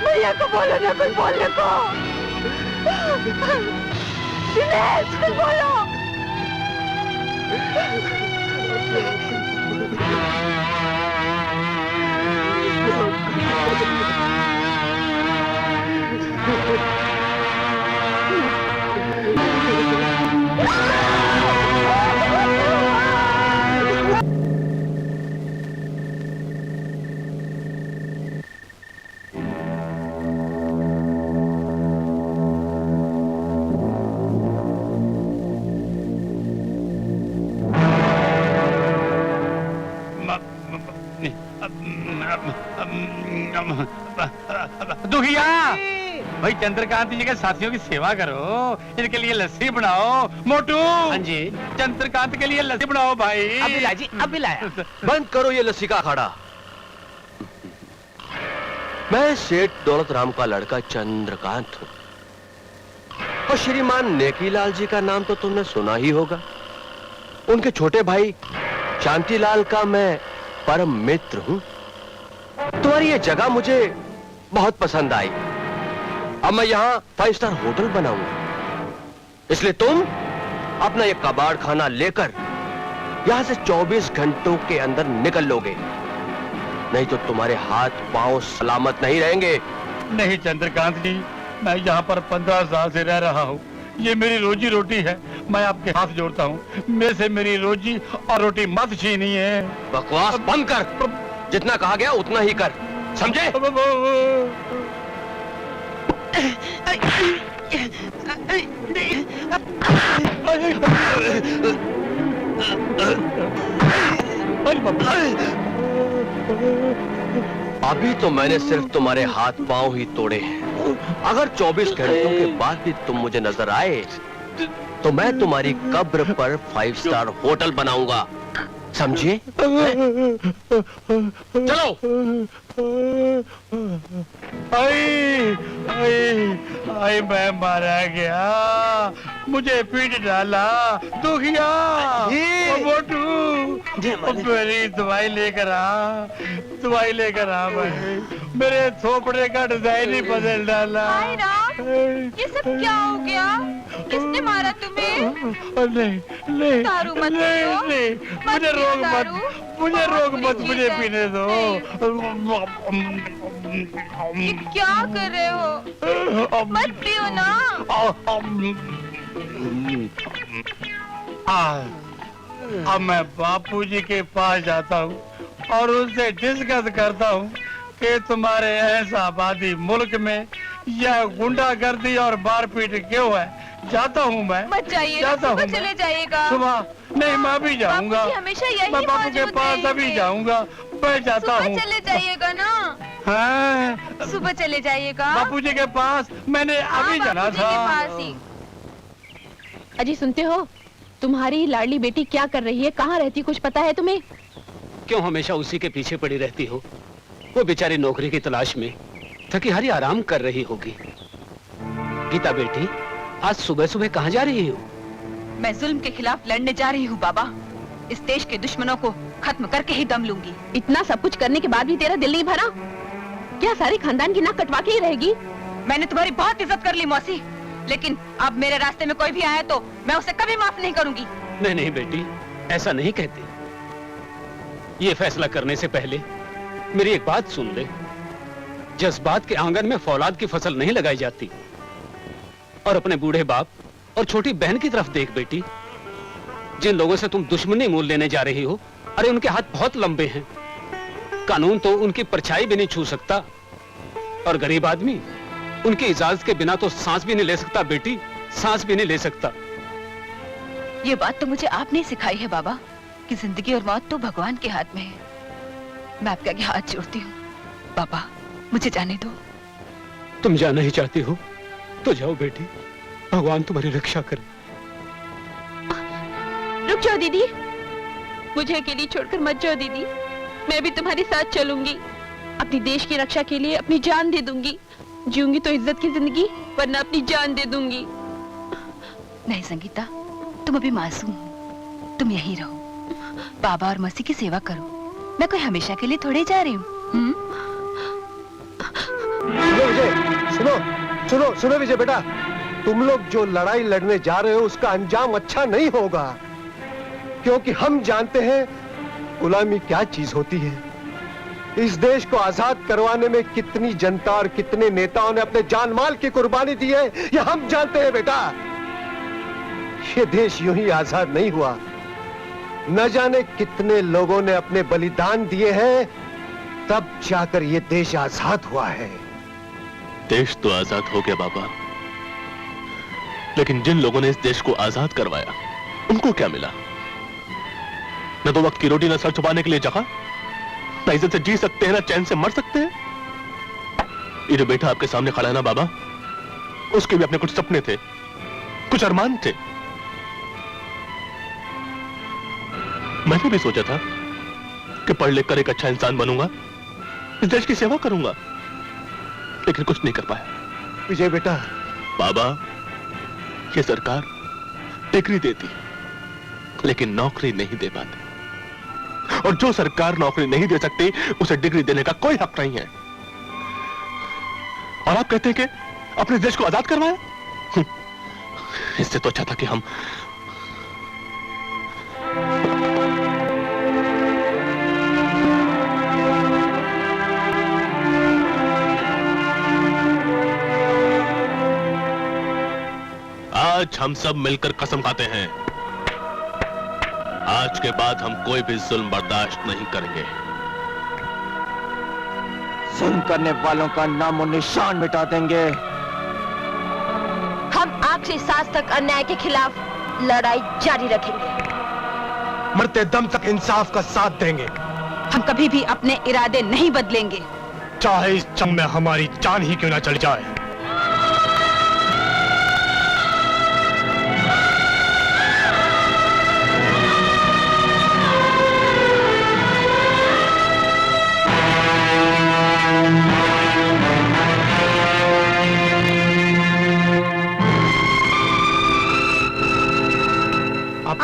भैया को बोलो ना कुछ बोलने को। दिनेश कुछ बोलो। दुखिया भाई चंद्रकांत जी के साथियों की सेवा करो, इनके लिए लस्सी बनाओ। मोटू हाँ जी चंद्रकांत के लिए लस्सी बनाओ भाई। अभी ला जी, अभी लाया। बंद करो ये लस्सी का अखाड़ा। मैं सेठ दौलत राम का लड़का चंद्रकांत हूँ और श्रीमान नेकीलाल जी का नाम तो तुमने सुना ही होगा। उनके छोटे भाई शांतिलाल का मैं परम मित्र हूँ। तुम्हारी ये जगह मुझे बहुत पसंद आई। अब मैं यहाँ 5 स्टार होटल बनाऊंगा, इसलिए तुम अपना ये कबाड़ खाना लेकर यहाँ से 24 घंटों के अंदर निकल लोगे, नहीं तो तुम्हारे हाथ पांव सलामत नहीं रहेंगे। नहीं चंद्रकांत जी, मैं यहाँ पर 15 साल से रह रहा हूँ। ये मेरी रोजी रोटी है, मैं आपके हाथ जोड़ता हूँ, मेरे से मेरी रोजी और रोटी मत छीनिए। बकवास बंद कर, जितना कहा गया उतना ही कर, समझे? अभी तो मैंने सिर्फ तुम्हारे हाथ पांव ही तोड़े हैं। अगर 24 घंटों के बाद भी तुम मुझे नजर आए तो मैं तुम्हारी कब्र पर 5 स्टार होटल बनाऊंगा, समझे? चलो। आई मैं मारा गया, मुझे पीट डाला। दुखिया मोटू मेरी दवाई लेकर आ, दवाई लेकर आ भाई। मेरे थोपड़े का डिजाइन ही बदल डाला। ये सब क्या हो गया? किसने मारा तुम्हें? नहीं दारू मत नहीं, मुझे रोक मत, मुझे रोक मत, मुझे पीने दो। ये क्या कर रहे हो? मत पियो ना। अब मैं बापूजी के पास जाता हूँ और उससे डिस्कस करता हूँ कि तुम्हारे ऐसा आबादी मुल्क में यह गुंडागर्दी और मारपीट क्यों है। जाता हूँ मैं। मत जाइए, जाता हूँ चले जाइएगा। सुबह नहीं, मैं भी जाऊंगा। बापूजी हमेशा यही मैं बापू के मौजूद पास अभी रहेंगे। जाऊंगा। मैं जाता हूँ। सुबह चले जाइएगा ना। हाँ, सुबह चले जाइएगा। बापूजी के पास मैंने अभी जाना बापूजी था। के पास ही। अजी सुनते हो, तुम्हारी लाडली बेटी क्या कर रही है, कहाँ रहती, कुछ पता है तुम्हें? क्यों हमेशा उसी के पीछे पड़ी रहती हो? वो बेचारी नौकरी की तलाश में थकी हारी आराम कर रही होगी। गीता बेटी, आज सुबह सुबह कहाँ जा रही हो? मैं जुल्म के खिलाफ लड़ने जा रही हूँ बाबा। इस देश के दुश्मनों को खत्म करके ही दम लूंगी। इतना सब कुछ करने के बाद भी तेरा दिल नहीं भरा? क्या सारे खानदान की नाक कटवा के ही रहेगी? मैंने तुम्हारी बहुत इज्जत कर ली मौसी, लेकिन अब मेरे रास्ते में कोई भी आया तो मैं उसे कभी माफ नहीं करूंगी। नहीं नहीं बेटी, ऐसा नहीं कहते। ये फैसला करने से पहले मेरी एक बात सुन ले। जज्बात के आंगन में फौलाद की फसल नहीं लगाई जाती। और अपने बूढ़े बाप और छोटी बहन की तरफ देख बेटी। जिन लोगों से तुम दुश्मनी मोल लेने जा रही हो, अरे उनके हाथ बहुत लंबे हैं। कानून तो उनकी परछाई भी नहीं छू सकता। और गरीब आदमी उनकी इजाजत के बिना तो सांस भी नहीं ले सकता बेटी, सांस भी नहीं ले सकता। ये बात तो मुझे आपने सिखाई है बाबा, कि जिंदगी और मौत तो भगवान के हाथ में है। मैं आपके आगे हाथ जोड़ती हूँ बाबा, मुझे जाने दो। तुम जाना ही चाहती हो तो जाओ बेटी, भगवान तुम्हारी रक्षा करे। रुक जाओ दीदी, मुझे अकेली छोड़कर मत जाओ दीदी। मैं भी तुम्हारे साथ चलूंगी। अपनी देश की रक्षा के लिए अपनी जान दे दूंगी। जीऊंगी तो इज्जत की जिंदगी, वरना अपनी जान दे दूंगी। नहीं संगीता, तुम अभी मासूम हो, तुम यहीं रहो। बाबा और मौसी की सेवा करो। मैं कोई हमेशा के लिए थोड़े जा रही हूँ। सुनो विजय, सुनो सुनो सुनो विजय बेटा, तुम लोग जो लड़ाई लड़ने जा रहे हो उसका अंजाम अच्छा नहीं होगा, क्योंकि हम जानते हैं गुलामी क्या चीज होती है। इस देश को आजाद करवाने में कितनी जनता और कितने नेताओं ने अपने जान माल की कुर्बानी दी है, ये हम जानते हैं बेटा। ये देश यूं ही आजाद नहीं हुआ, न जाने कितने लोगों ने अपने बलिदान दिए हैं, तब जाकर ये देश आजाद हुआ है। देश तो आजाद हो गया बाबा, लेकिन जिन लोगों ने इस देश को आजाद करवाया उनको क्या मिला? न तो वक्त की रोटी, न सर छुपाने के लिए जगह, न इज्जत से जी सकते हैं, न चैन से मर सकते हैं। ये जो बेटा आपके सामने खड़ा है ना बाबा, उसके भी अपने कुछ सपने थे, कुछ अरमान थे। मैंने भी सोचा था कि पढ़ लिख कर एक अच्छा इंसान बनूंगा, इस देश की सेवा करूंगा, लेकिन कुछ नहीं कर पाया। विजय बेटा, बाबा, ये सरकार डिग्री देती लेकिन नौकरी नहीं दे पाती, और जो सरकार नौकरी नहीं दे सकती उसे डिग्री देने का कोई हक नहीं है। और आप कहते हैं कि अपने देश को आजाद करवाया? इससे तो अच्छा था कि हम आज हम सब मिलकर कसम खाते हैं, आज के बाद हम कोई भी जुल्म बर्दाश्त नहीं करेंगे। जुल्म करने वालों का नामो निशान मिटा देंगे। हम आखिरी सांस तक अन्याय के खिलाफ लड़ाई जारी रखेंगे। मरते दम तक इंसाफ का साथ देंगे। हम कभी भी अपने इरादे नहीं बदलेंगे, चाहे इस जंग में हमारी जान ही क्यों ना चली जाए।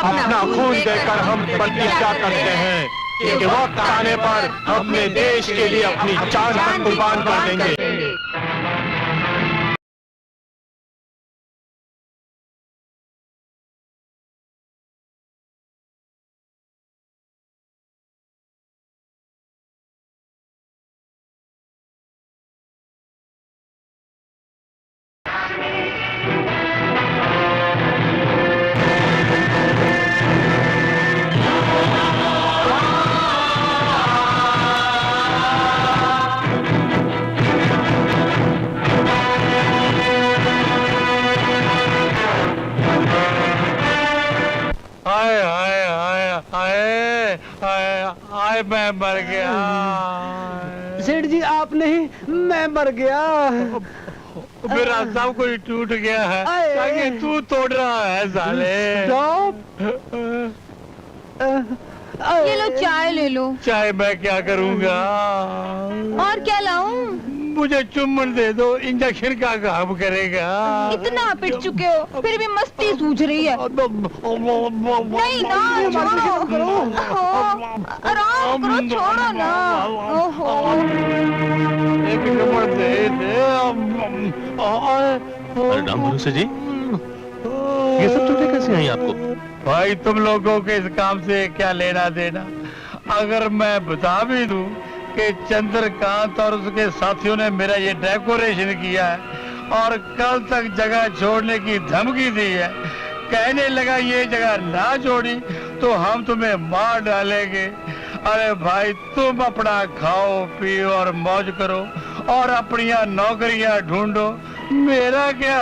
अपना खून देकर हम प्रतिज्ञा करते हैं कि वक्त आने पर अपने देश के लिए अपनी जान तक कुर्बान कर देंगे। हाय मैं मर गया। सेठ जी आप नहीं, मैं मर गया। मेरा सब कुछ टूट गया है, ताकि तू तोड़ रहा है साले। ये लो चाय ले लो। चाहे मैं क्या करूँगा? और क्या लाऊं? मुझे चुम्बन दे दो, इंजेक्शन का काम करेगा। इतना पिट चुके हो, फिर भी मस्ती सूझ रही है। नहीं ना, छोड़ो। आराम करो, छोड़ो ना। ओहो। एक नंबर दे दे। अरे राम भरोसे जी, ये सब चोटें कैसे आई आपको? भाई तुम लोगों के इस काम से क्या लेना देना? अगर मैं बता भी दूं कि चंद्रकांत और उसके साथियों ने मेरा ये डेकोरेशन किया है और कल तक जगह छोड़ने की धमकी दी है, कहने लगा ये जगह ना छोड़ी तो हम तुम्हें मार डालेंगे। अरे भाई तुम अपना खाओ पियो और मौज करो और अपनी नौकरियां ढूंढो, मेरा क्या,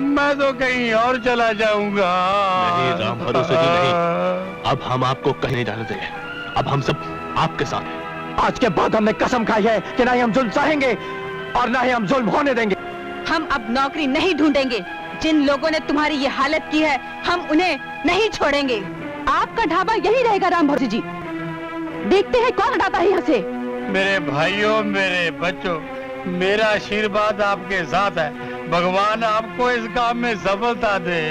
मैं तो कहीं और चला जाऊंगा। नहीं राम भरोसे जी नहीं, अब हम आपको कहीं नहीं जाने देंगे। अब हम सब आपके साथ हैं। आज के बाद हमने कसम खाई है कि ना ही हम जुल्म सहेंगे और ना ही हम जुल्म होने देंगे। हम अब नौकरी नहीं ढूंढेंगे। जिन लोगों ने तुम्हारी ये हालत की है, हम उन्हें नहीं छोड़ेंगे। आपका ढाबा यही रहेगा राम भरोसे जी। देखते हैं कौन हटाता है यहाँ से। मेरे भाइयों, मेरे बच्चों, मेरा आशीर्वाद आपके साथ है। भगवान आपको इस काम में सफलता दे।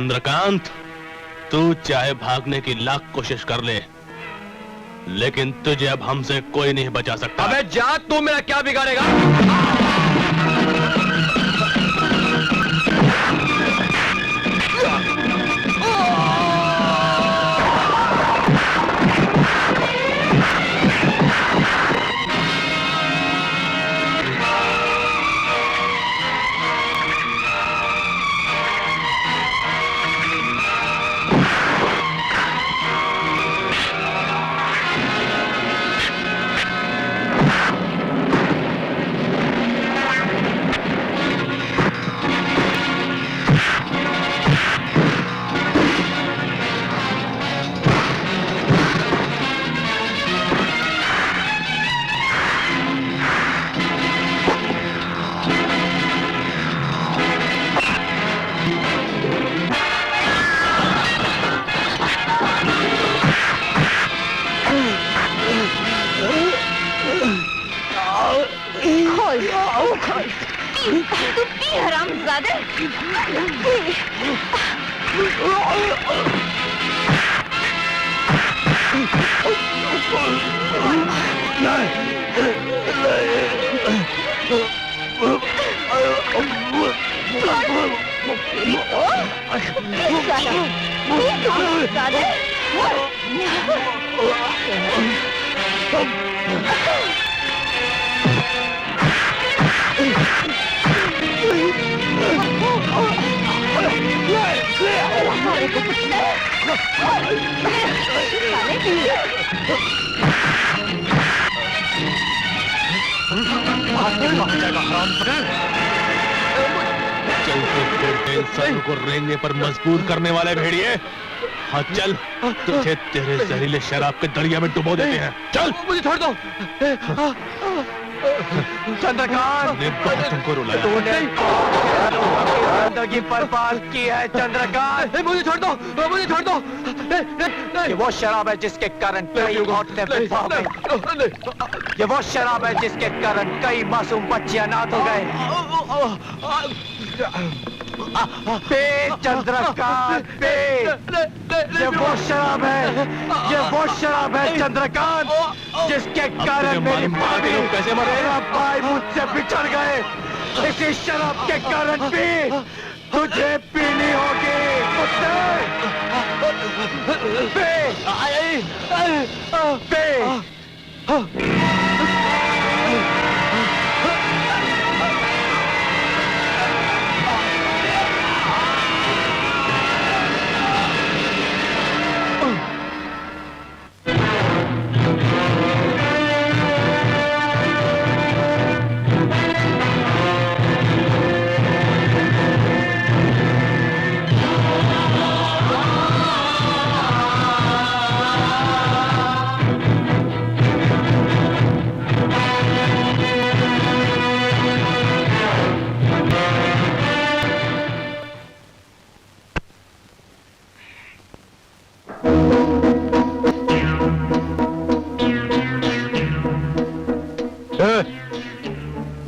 चंद्रकांत, तू चाहे भागने की लाख कोशिश कर ले, लेकिन तुझे अब हमसे कोई नहीं बचा सकता। अबे जा, तू मेरा क्या बिगाड़ेगा? तू पी हरामजादे। चलते फिरते इंसानों को रेंगने पर मजबूर करने वाले भेड़िए, हाँ चल, तुझे तेरे जहरीले शराब के दरिया में डुबो देते हैं। चल, मुझे छोड़ दो। चंद्रकांत, ने बहुत तुमको रुलाया। तूने जिंदगी बर्बाद की है चंद्रकांत। मुझे छोड़ दो, मुझे छोड़ दो। ये वो शराब है जिसके कारण कई औरतें विधवा हो गई। ये वो शराब है जिसके कारण कई मासूम बच्चियां अनाथ हो गए। पे चंद्रकांत, पे। ये वो शराब है, ये वो शराब है चंद्रकांत जिसके कारण मेरी भाभी, मेरा भाई मुझसे बिछड़ गए। इसी शराब के कारण भी तुझे पीनी होगी। पे, पे।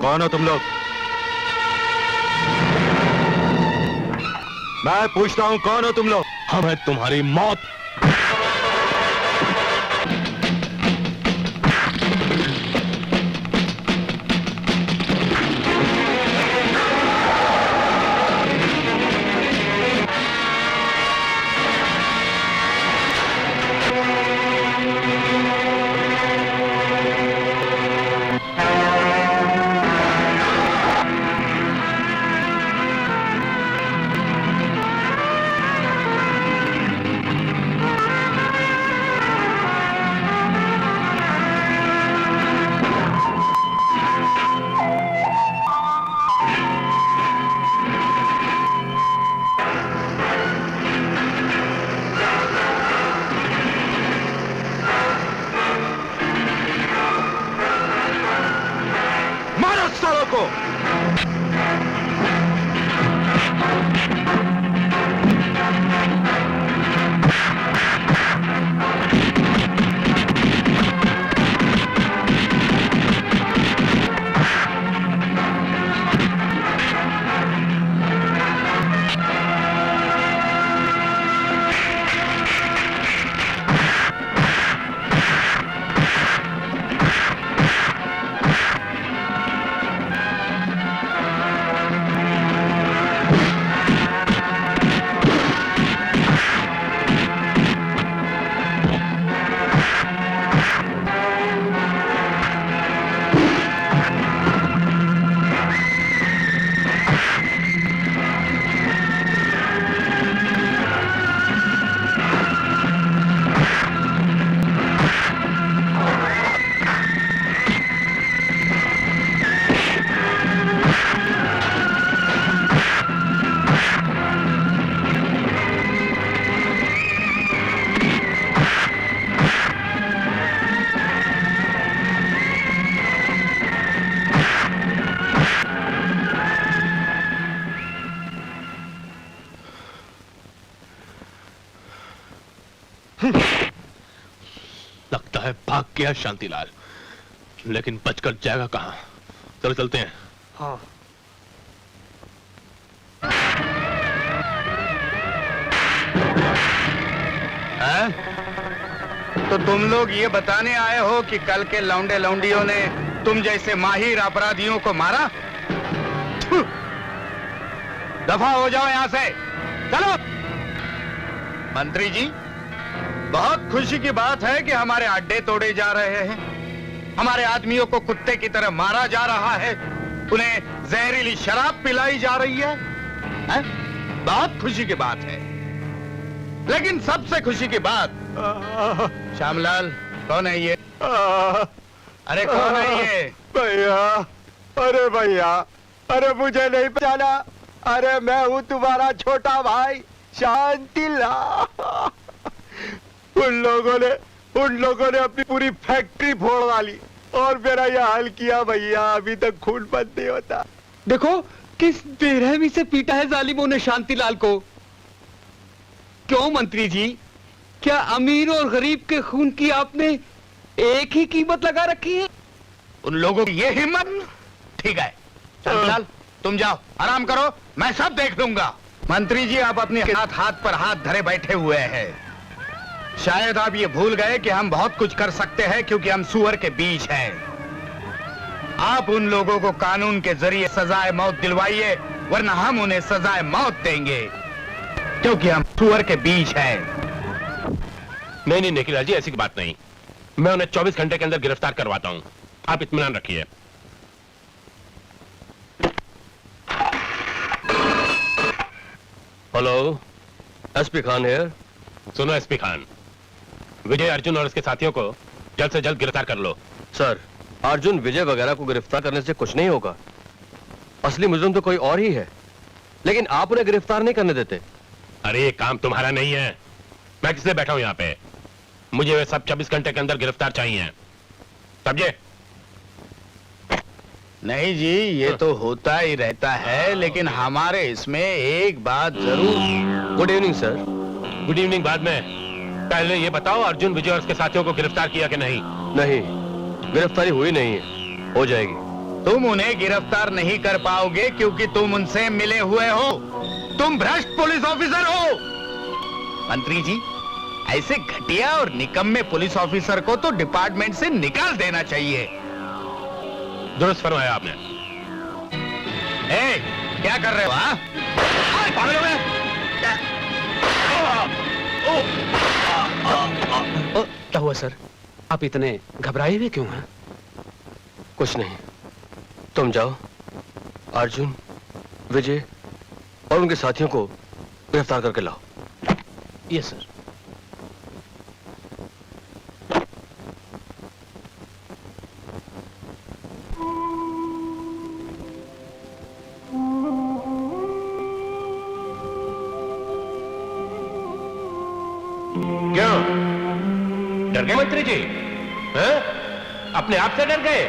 कौन हो तुम लोग? मैं पूछता हूं, कौन हो तुम लोग? हमें तुम्हारी मौत। है भाग गया शांतिलाल, लेकिन बचकर जाएगा कहां? चलो चलते हैं। हाँ। तो तुम लोग ये बताने आए हो कि कल के लौंडे लौंडियों ने तुम जैसे माहिर अपराधियों को मारा? दफा हो जाओ यहां से, चलो। मंत्री जी, बहुत खुशी की बात है कि हमारे अड्डे तोड़े जा रहे हैं, हमारे आदमियों को कुत्ते की तरह मारा जा रहा है, उन्हें जहरीली शराब पिलाई जा रही है? बहुत खुशी की बात है। लेकिन सबसे खुशी की बात, श्यामलाल, कौन है ये? अरे कौन है ये? भैया, अरे भैया, अरे मुझे नहीं पहचाना? अरे मैं हूँ तुम्हारा छोटा भाई शांतिलाल। उन लोगों ने अपनी पूरी फैक्ट्री फोड़ डाली और मेरा यह हाल किया भैया, अभी तक खून बंद नहीं होता। देखो किस बेरहमी से पीटा है जालिमों ने शांतिलाल को। क्यों मंत्री जी, क्या अमीर और गरीब के खून की आपने एक ही कीमत लगा रखी है? उन लोगों की ये हिम्मत? ठीक है शांतिलाल, तुम जाओ, आराम करो, मैं सब देख लूंगा। मंत्री जी, आप अपने हाथ पर हाथ धरे बैठे हुए हैं। शायद आप ये भूल गए कि हम बहुत कुछ कर सकते हैं क्योंकि हम सुअर के बीच हैं। आप उन लोगों को कानून के जरिए सजाए मौत दिलवाइए, वरना हम उन्हें सजाए मौत देंगे क्योंकि हम सुअर के बीच हैं। नहीं नहीं निखिलाल जी, ऐसी बात नहीं। मैं उन्हें 24 घंटे के अंदर गिरफ्तार करवाता हूं, आप इत्मीनान रखिए। Hello, SP Khan here. सुनो एसपी खान, विजय, अर्जुन और उसके साथियों को जल्द से जल्द गिरफ्तार कर लो। सर, अर्जुन, विजय वगैरह को गिरफ्तार करने से कुछ नहीं होगा। असली मुजरिम तो कोई और ही है, लेकिन आप उन्हें गिरफ्तार नहीं करने देते। अरे ये काम तुम्हारा नहीं है, मैं किसलिए बैठा हूं यहाँ पे? मुझे वे सब 24 घंटे के अंदर गिरफ्तार चाहिए, समझे? नहीं जी, ये तो होता ही रहता है, लेकिन हमारे इसमें एक बात जरूर। Good evening sir. Good evening बाद में, पहले ये बताओ अर्जुन, विजय और उसके साथियों को गिरफ्तार किया कि नहीं? नहीं, गिरफ्तारी हुई नहीं है, हो जाएगी। तुम उन्हें गिरफ्तार नहीं कर पाओगे क्योंकि तुम उनसे मिले हुए हो। तुम भ्रष्ट पुलिस ऑफिसर हो। मंत्री जी, ऐसे घटिया और निकम्मे पुलिस ऑफिसर को तो डिपार्टमेंट से निकाल देना चाहिए। दुरुस्त फरमाया आपने। ए, क्या कर रहे हो? हाँ? पागल हो गए? क्या हुआ सर, आप इतने घबराए हुए क्यों हैं? कुछ नहीं, तुम जाओ, अर्जुन, विजय और उनके साथियों को गिरफ्तार करके लाओ। Yes sir. क्यों डर गए मंत्री जी? हैं? अपने आप से डर गए?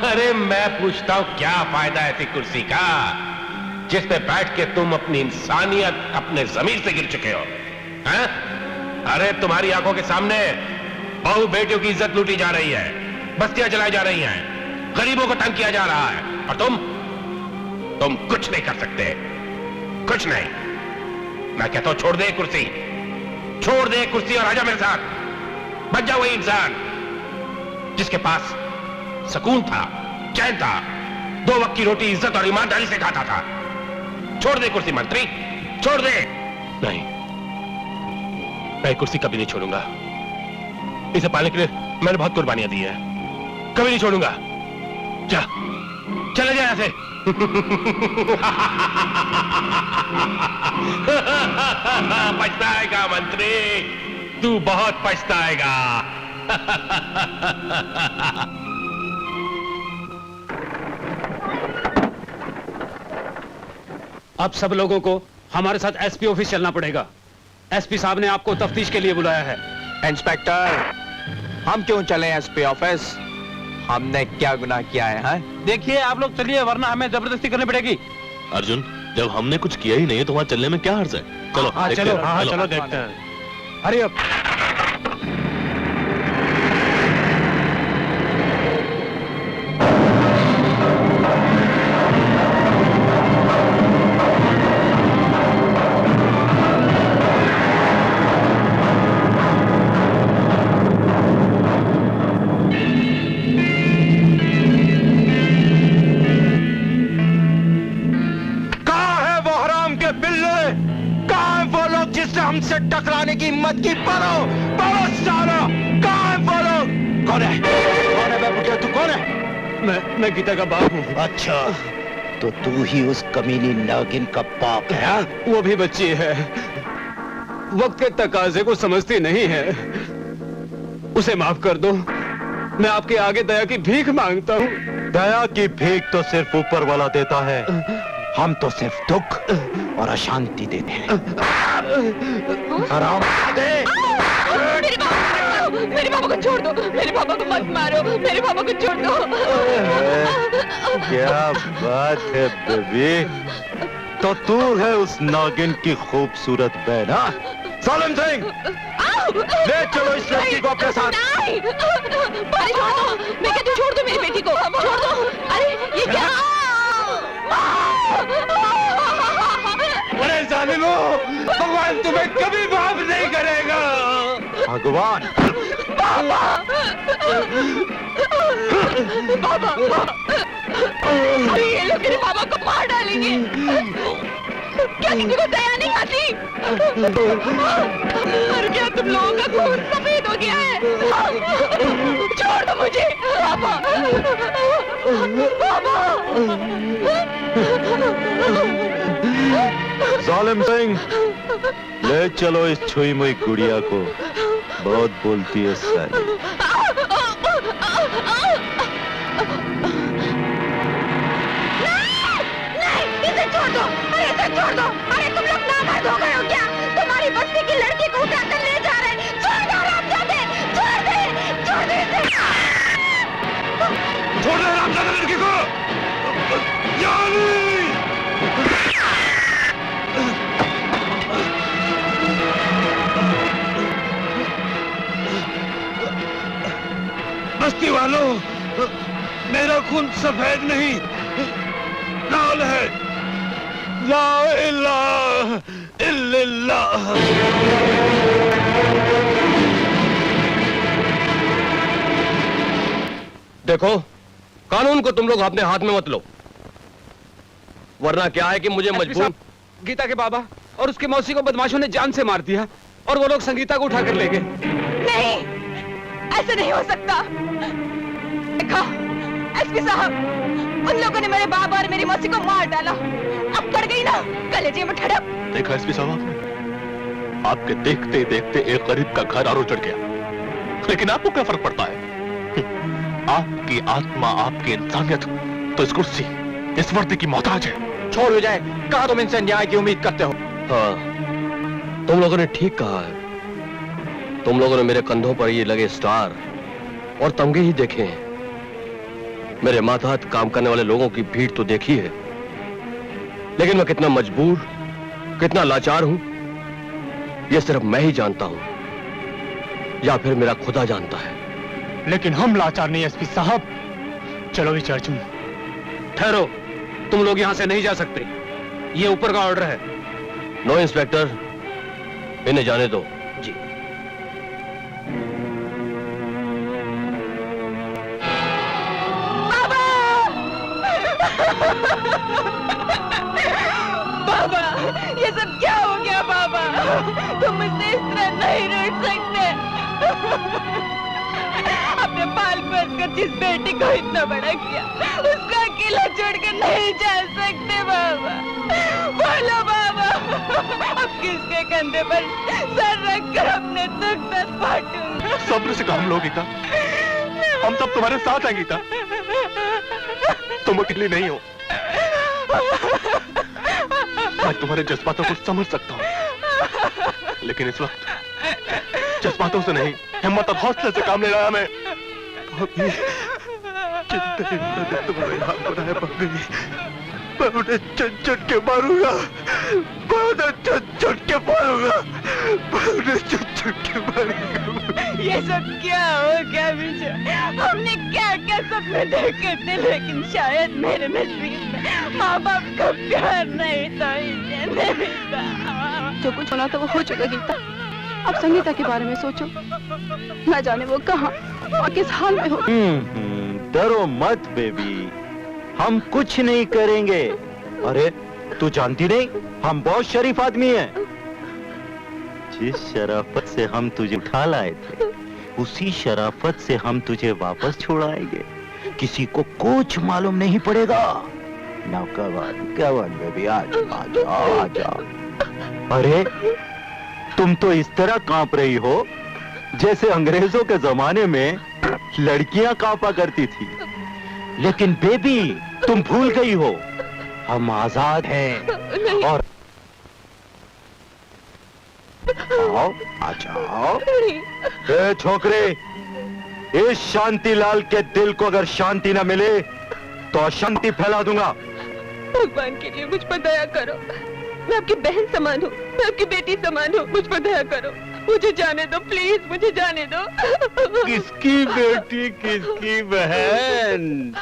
अरे मैं पूछता हूं, क्या फायदा ऐसी कुर्सी का जिस पे बैठ के तुम अपनी इंसानियत, अपने जमीर से गिर चुके हो? हैं? अरे तुम्हारी आंखों के सामने बहू बेटियों की इज्जत लूटी जा रही है, बस्तियां जलाई जा रही हैं, गरीबों को तंग किया जा रहा है, और तुम कुछ नहीं कर सकते, कुछ नहीं। मैं कहता हूं छोड़ दे कुर्सी, छोड़ दे कुर्सी और आजा मेरे साथ। बच जा वही इंसान जिसके पास सुकून था, चैन था, 2 वक्त की रोटी इज्जत और ईमानदारी से खाता था। छोड़ दे कुर्सी मंत्री, छोड़ दे। नहीं, मैं कुर्सी कभी नहीं छोड़ूंगा। इसे पाने के लिए मैंने बहुत कुर्बानियां दी है, कभी नहीं छोड़ूंगा। जा, चले जा यहां से। पछताएगा मंत्री, तू बहुत पछताएगा। अब सब लोगों को हमारे साथ एसपी ऑफिस चलना पड़ेगा। एसपी साहब ने आपको तफ्तीश के लिए बुलाया है। इंस्पेक्टर, हम क्यों चले एसपी ऑफिस? हमने क्या गुनाह किया है? देखिए आप लोग चलिए, वरना हमें जबरदस्ती करनी पड़ेगी। अर्जुन, जब हमने कुछ किया ही नहीं है तो वहां चलने में क्या हर्ज है? चलो चलो देखते हैं। Hurry up. हमसे टकराने की हिम्मत की पढ़ो पढ़ो सालो। कहाँ है वो लोग? कौन है बेबुटिया? तू कौन है? मैं गीता का बाप हूँ। अच्छा, तो तू ही उस कमीनी नागिन का बाप है? वो भी बच्ची है, वक्त के तकाजे को समझती नहीं है। उसे माफ कर दो, मैं आपके आगे दया की भीख मांगता हूँ। दया की भीख तो सिर्फ ऊपर वाला देता है, हम तो सिर्फ दुख और अशांति देते हैं। आराम दे। मेरे पापा को छोड़ दो, मेरे पापा को मत मारो, मेरे पापा को छोड़ दो। क्या बात है बेबी, तो तू है उस नागिन की खूबसूरत बहन? हाँ सालिम सिंह, ले चलो इस लड़की को अपने साथ। नहीं, छोड़ दो, मैं कहती हूँ छोड़ दो मेरी बेटी को, छोड़ दो। अरे ये क्या? अरे जालिमो, भगवान तुम्हें कभी माफ नहीं करेगा। भगवान? बाबा, अरे ये लोग मेरे बाबा को मार डालेंगे। क्या किसी को दया नहीं आती? और क्या तुम लोगों का खून सफेद हो गया है? छोड़ दो मुझे बाबा, बाबा। जालिम सिंह, ले चलो इस छुई मुई गुड़िया को, बहुत बोलती है साली। नहीं, इसे छोड़ दो, अरे इसे छोड़ दो। अरे तुम लोग नामर्द हो गए हो क्या? तुम्हारी बस्ती की लड़की को उठाकर ले जा रहे हैं। छोड़ दो रामजादे, छोड़ दे इसे। छोड़ दे रामजादा लड़की को। बस्ती वालों, मेरा खून सफेद नहीं लाल है। ला इलाहा इल्लल्लाह। देखो, कानून को तुम लोग अपने हाथ में मत लो, वरना क्या है कि मुझे मजबूर। गीता के बाबा और उसके मौसी को बदमाशों ने जान से मार दिया और वो लोग संगीता को उठाकर ले गए। नहीं, ऐसे नहीं हो सकता। देखो एसपी साहब, उन लोगों ने मेरे बाबा और मेरी मौसी को मार डाला। अब कर गई ना कलेजे में ठड़प। देखा एसपी साहब, आपके देखते देखते एक गरीब का घर और उजड़ गया, लेकिन आपको क्या फर्क पड़ता है? आपकी आत्मा, आपकी इंसानियत तो इस कुर्सी, इस वर्दी की मोहताज है। छोड़ हो जाए, कहा तुम इनसे न्याय की उम्मीद करते हो? हाँ, तुम लोगों ने ठीक कहा है। तुम लोगों ने मेरे कंधों पर ये लगे स्टार और तमगे ही देखे हैं। मेरे मातहत काम करने वाले लोगों की भीड़ तो देखी है, लेकिन मैं कितना मजबूर, कितना लाचार हूं, ये सिर्फ मैं ही जानता हूं, या फिर मेरा खुदा जानता है। लेकिन हम लाचार नहीं एसपी साहब। चलो इस चर्च में। ठहरो, तुम लोग यहाँ से नहीं जा सकते, ये ऊपर का ऑर्डर है। नो इंस्पेक्टर, इन्हें जाने दो। जी। बाबा, ये सब क्या हो गया बाबा? तुम मुझसे इस तरह नहीं रूठ सकते। अपने पाल पोस कर जिस बेटी को इतना बड़ा किया, उसका अकेला छोड़कर नहीं जा सकते बाबा। बोलो बाबा, अब किसके कंधे पर सर रखकर अपने दुख दर्द बांटूंगा? सब्र से काम लो गीता, हम सब तुम्हारे साथ हैं गीता, तुम अकेली नहीं हो। मैं तुम्हारे जज्बातों को समझ सकता हूँ, लेकिन इस वक्त जज्बातों से नहीं, हिम्मत और हौसले से काम ले रहा मैं। तुम्हारे हाथ बनाए पड़ गई, मैं उन्हें चुन चुन के मारूंगा, मैं उन्हें चुन चुन के मारूंगा, मैं उन्हें चुन चुन के मारूंगा। ये सब क्या हो गया विजय? हमने क्या क्या सपने देखे थे, लेकिन शायद मेरे नसीब में माँ बाप का प्यार नहीं था। नहीं था। जो कुछ होना था वो हो चुका गीता। अब संगीता के बारे में सोचो, न जाने वो कहाँ और किस हाल में हो। डरो मत बेबी, हम कुछ नहीं करेंगे। अरे तू जानती नहीं, हम बहुत शरीफ आदमी हैं। जिस शराफत से हम तुझे उठा लाए थे, उसी शराफत से हम तुझे वापस छोड़ाएंगे। किसी को कुछ मालूम नहीं पड़ेगा। नाउ कम ऑन बेबी, आ जा। अरे तुम तो इस तरह कांप रही हो जैसे अंग्रेजों के जमाने में लड़कियां कांपा करती थी। लेकिन बेबी, तुम भूल गई हो, हम आजाद हैं। और आओ, आ जाओ। ए छोकरे, इस शांतिलाल के दिल को अगर शांति न मिले तो अशांति फैला दूंगा। भगवान के लिए मुझ पर दया करो। मैं आपकी बहन समान हूँ, मैं आपकी बेटी समान हूँ। मुझ पर दया करो, मुझे जाने दो प्लीज, मुझे जाने दो। किसकी बेटी, किसकी बहन?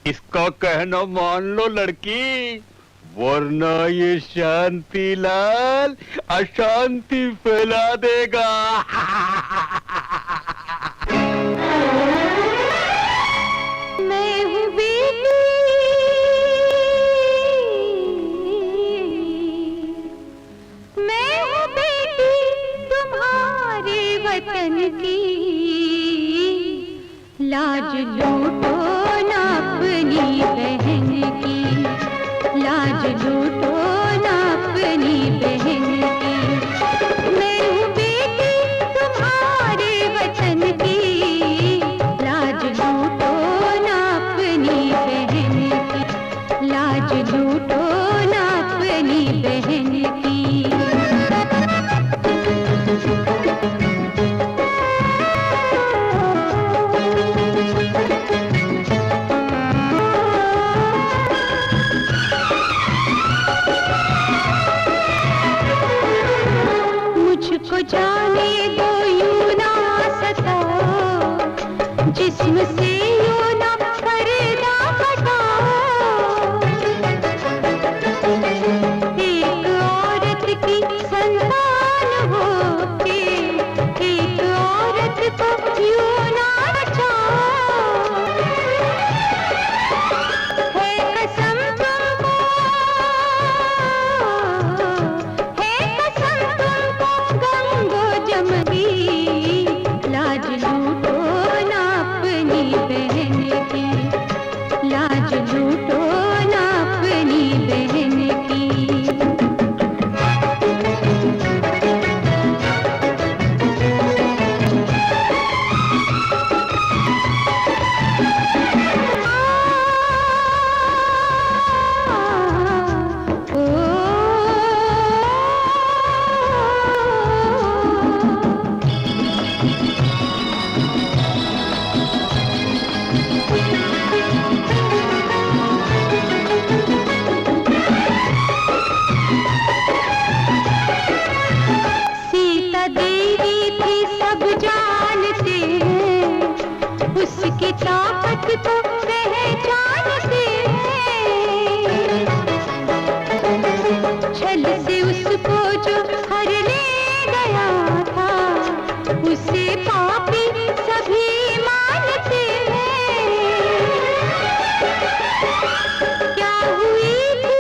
इसका कहना मान लो लड़की, वरना ये शांतिलाल अशांति फैला देगा। मैं हूँ बेटी, मैं हूँ बेटी तुम्हारे वतन की। लाज लूटो ना अपनी बहन की, लाज लूटो ना अपनी बहन की। मैं हूँ बेटी तुम्हारे वतन की, लाज लूटो ना अपनी बहन की, लाज लूटो ना अपनी बहन की। मुझको जाने दो यूं ना सताओ, जिस्म से यूं ना पर्दा हटाओ। एक औरत की संतान हो के एक औरत को यूं ना बचाओ। है कसम तुमको, है कसम तुमको गंगो जमगी। लाज लूटो ना अपनी बहन की, लाज लूटो ना अपनी बहन की। सीता देवी थी सब जानते हैं, उसकी ताकत को पहचानते हैं। छल से उसको जो हर ले गया था, उसे पापी सभी मानते हैं। क्या हुई थी,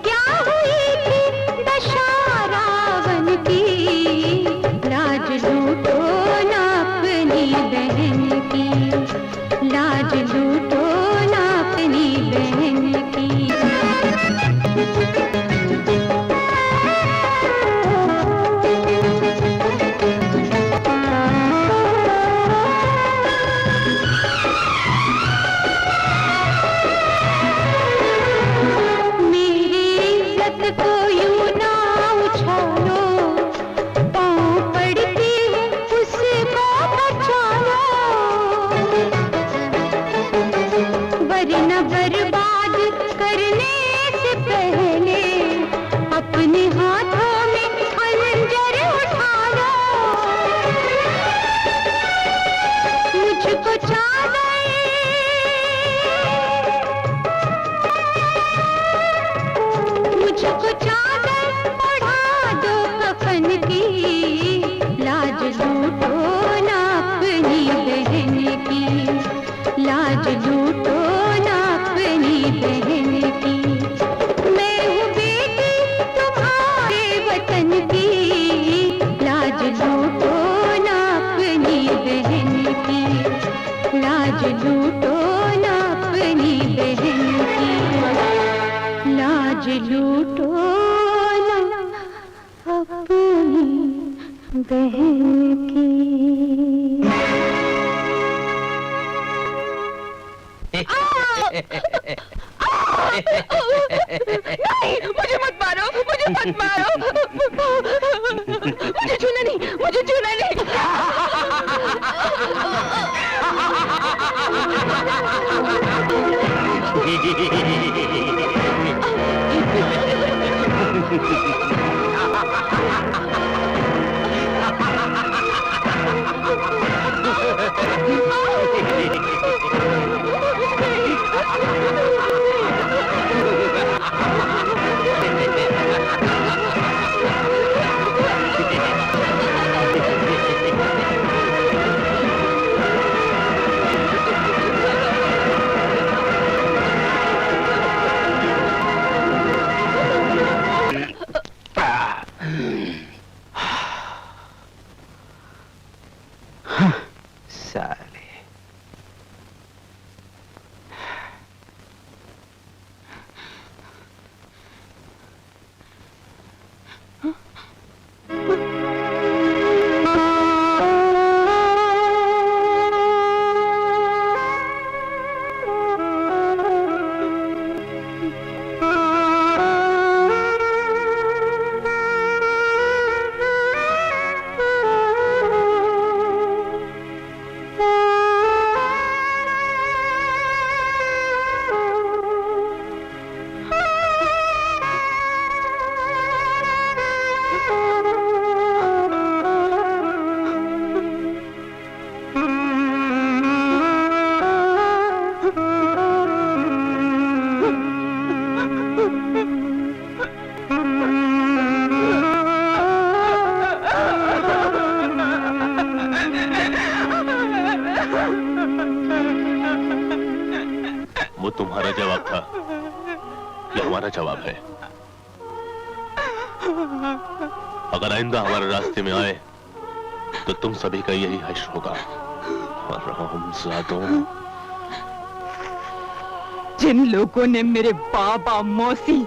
क्या हुई थी दशा रावण की। लाज लूटो ना अपनी बहन की, बहन की। नहीं, मुझे मत मारो, मुझे मत मारो। मुझे छूना नहीं, मुझे छूना नहीं। साले वो तुम्हारा जवाब था, ये हमारा जवाब है। अगर आइंदा हमारे रास्ते में आए तो तुम सभी का यही हश्र होगा। और हरामजादों, जिन लोगों ने मेरे बाबा, मौसी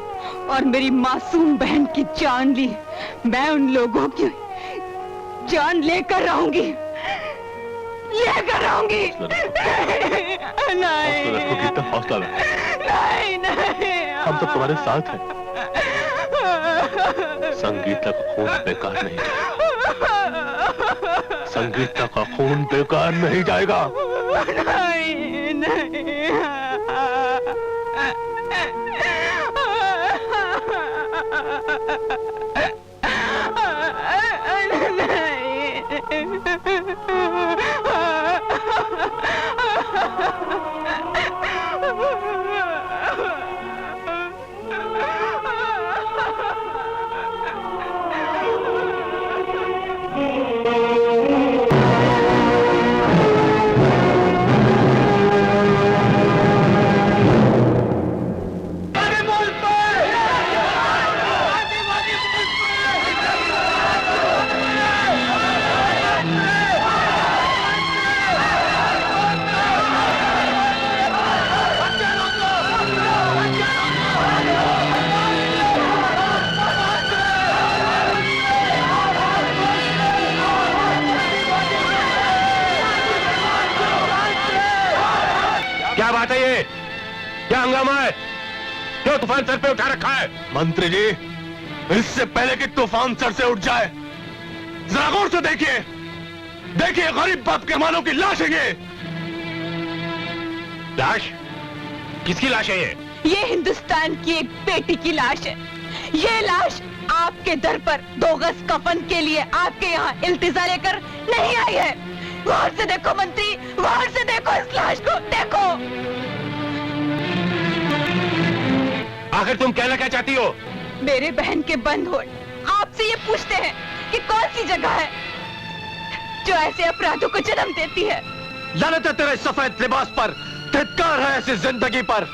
और मेरी मासूम बहन की जान ली, मैं उन लोगों की जान लेकर रहूंगी, लेकर रहूंगी। नहीं, हौसला रखो। नहीं, नहीं, हम तो तुम्हारे साथ हैं। संगीता का खून बेकार नहीं जाएगा। संगीता का खून बेकार नहीं जाएगा। नहीं, नहीं। क्या बात है ये? क्या हंगामा है? क्यों तूफान सर पे उठा रखा है? मंत्री जी, इससे पहले कि तूफान सर से उठ जाए, जरा गौर से देखिए। देखिए, गरीब बाप के मानों की लाश है ये। लाश? किसकी लाश है ये? ये हिंदुस्तान की एक बेटी की लाश है। ये लाश आपके दर पर 2 गज कफन के लिए आपके यहाँ इल्तिजा लेकर नहीं आई है। गौर से देखो मंत्री, गौर से देखो इस लाश को, देखो। आखिर तुम कहना क्या चाहती हो? मेरे बहन के बंद हो आपसे ये पूछते हैं कि कौन सी जगह है जो ऐसे अपराधों को जन्म देती है। लानत है तेरे सफेद लिबास पर, धिक्कार है ऐसी जिंदगी पर।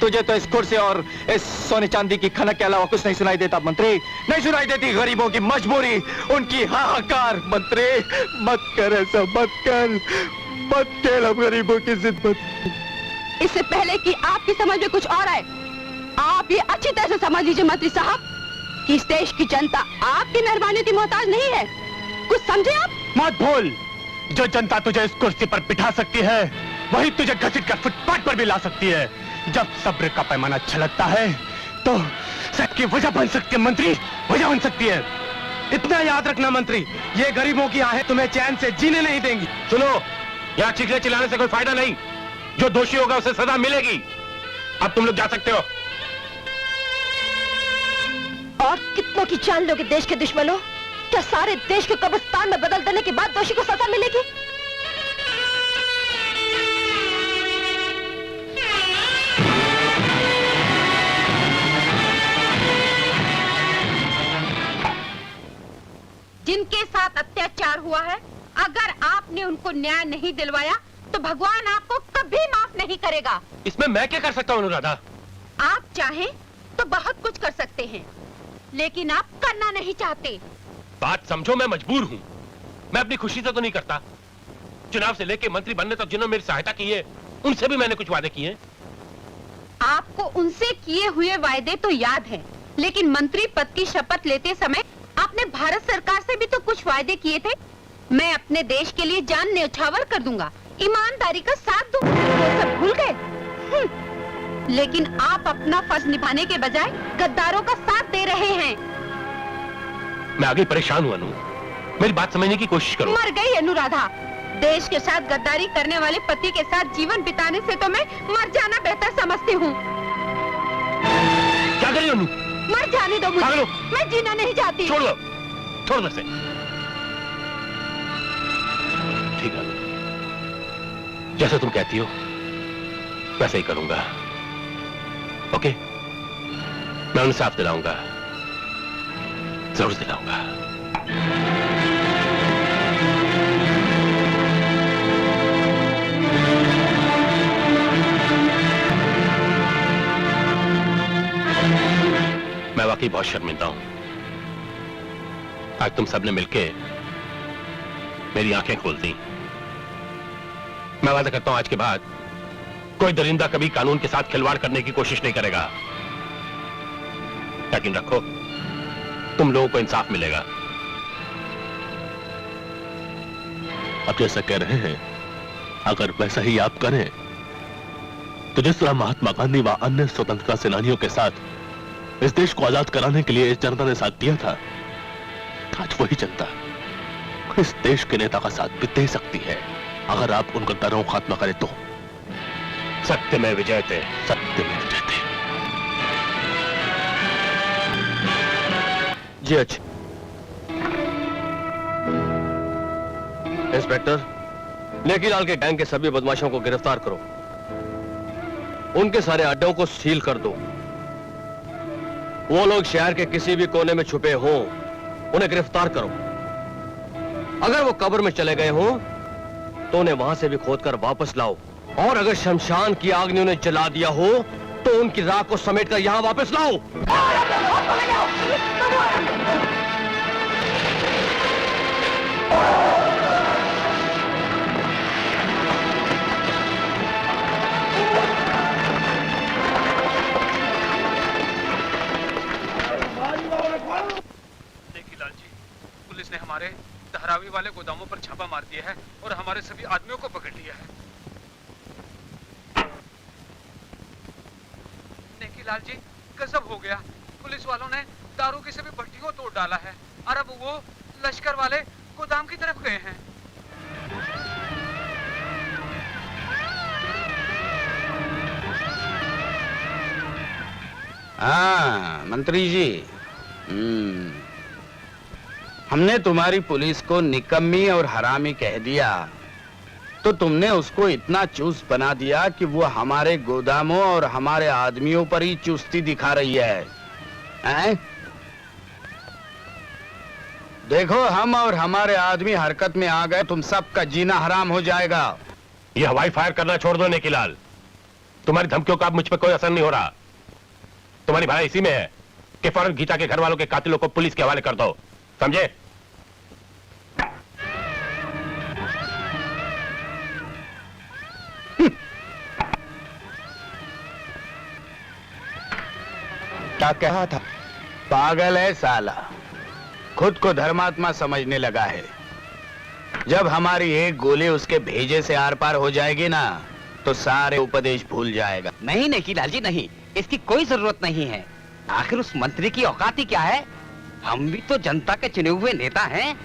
तुझे तो इस कुर्सी और इस सोने चांदी की खनक के अलावा कुछ नहीं सुनाई देता मंत्री। नहीं सुनाई देती गरीबों की मजबूरी, उनकी हाहाकार। मंत्री मत कर ऐसा, मत कर, मत खेल हम गरीबों की जिद। इससे पहले कि आपकी समझ में कुछ और आए, आप ये अच्छी तरह से समझ लीजिए मंत्री साहब कि इस देश की जनता आपकी मेहरबानी की मोहताज नहीं है। कुछ समझे आप? मत भूल, जो जनता तुझे इस कुर्सी पर बिठा सकती है वही तुझे घसीट कर फुटपाथ पर भी ला सकती है। जब सब्र का पैमाना छलकता है तो सबकी वजह बन सकती है मंत्री, वजह बन सकती है। इतना याद रखना मंत्री, ये गरीबों की आहें तुम्हें चैन से जीने नहीं देंगी। सुनो, यहाँ चीखने चिल्लाने से कोई फायदा नहीं। जो दोषी होगा उसे सजा मिलेगी। अब तुम लोग जा सकते हो। और कितनों की जान लोगे देश के दुश्मनों? क्या सारे देश को कब्रिस्तान में बदल देने के बाद दोषी को सजा मिलेगी? जिनके साथ अत्याचार हुआ है, अगर आपने उनको न्याय नहीं दिलवाया तो भगवान आपको कभी माफ नहीं करेगा। इसमें मैं क्या कर सकता हूँ अनुराधा? आप चाहें तो बहुत कुछ कर सकते हैं, लेकिन आप करना नहीं चाहते। बात समझो, मैं मजबूर हूँ। मैं अपनी खुशी से तो नहीं करता। चुनाव से लेके मंत्री बनने तक जिन्होंने मेरी सहायता की है, उनसे भी मैंने कुछ वादे किए। आपको उनसे किए हुए वायदे तो याद हैं, लेकिन मंत्री पद की शपथ लेते समय आपने भारत सरकार से भी तो कुछ वायदे किए थे। मैं अपने देश के लिए जान न्यौछावर कर दूंगा, ईमानदारी का साथ दूंगा। वो सब भूल गए? लेकिन आप अपना फर्ज निभाने के बजाय गद्दारों का साथ दे रहे हैं। मैं आगे परेशान हूँ अनु, मेरी बात समझने की कोशिश करो। मर गई अनुराधा। देश के साथ गद्दारी करने वाले पति के साथ जीवन बिताने से तो मैं मर जाना बेहतर समझती हूँ। क्या करी अनु? मर जाने दो मुझे, मैं जीना नहीं चाहती। छोड़ दो, छोड़ दो इसे। ठीक है, जैसे तुम कहती हो वैसे ही करूंगा। ओके, मैं उन्हें साफ दिलाऊंगा, जरूर दिलाऊंगा। मैं वाकई बहुत शर्मिंदा हूं। आज तुम सबने मिलके मेरी आंखें खोल दी। मैं वादा करता हूं आज के बाद कोई दरिंदा कभी कानून के साथ खिलवाड़ करने की कोशिश नहीं करेगा। यकीन रखो, तुम लोगों को इंसाफ मिलेगा। अब जैसा कह रहे हैं, अगर वैसा ही आप करें तो जिस तरह महात्मा गांधी व अन्य स्वतंत्रता सेनानियों के साथ इस देश को आजाद कराने के लिए इस जनता ने साथ दिया था, आज वही जनता इस देश के नेता का साथ भी दे सकती है, अगर आप उन गद्दारों को खात्मा करें तो। सत्य में विजयते, सत्य में विजयते। जी अच्छा। इंस्पेक्टर, नेकीलाल के गैंग के सभी बदमाशों को गिरफ्तार करो। उनके सारे अड्डों को सील कर दो। वो लोग शहर के किसी भी कोने में छुपे हों, उन्हें गिरफ्तार करो। अगर वो कब्र में चले गए हों तो उन्हें वहां से भी खोदकर वापस लाओ। और अगर शमशान की आग ने उन्हें जला दिया हो तो उनकी राख को समेटकर यहां वापस लाओ। नेकीलाल जी, पुलिस ने हमारे धारावी वाले गोदामों पर छापा मार दिया है और हमारे सभी आदमियों को पकड़ लिया है। नेकीलाल जी, गजब हो गया। पुलिस वालों ने दारू की सभी भट्टियों तोड़ डाला है और अब वो लश्कर वाले गोदाम की तरफ गए हैं। हाँ मंत्री जी, हमने तुम्हारी पुलिस को निकम्मी और हरामी कह दिया तो तुमने उसको इतना चुस्त बना दिया कि वो हमारे गोदामों और हमारे आदमियों पर ही चुस्ती दिखा रही है, हैं? देखो, हम और हमारे आदमी हरकत में आ गए, तुम सबका जीना हराम हो जाएगा। ये हवाई फायर करना छोड़ दो नेकीलाल। तुम्हारी धमकियों का अब मुझ पर कोई असर नहीं हो रहा। तुम्हारी भलाई इसी में है कि फौरन गीता के घर वालों के कातिलों को पुलिस के हवाले कर दो, समझे? क्या कहा था? पागल है साला, खुद को धर्मात्मा समझने लगा है। जब हमारी एक गोली उसके भेजे से आर पार हो जाएगी ना, तो सारे उपदेश भूल जाएगा। नहीं नेकीलाल जी नहीं, इसकी कोई जरूरत नहीं है। आखिर उस मंत्री की औकात ही क्या है? हम भी तो जनता के चुने हुए नेता हैं।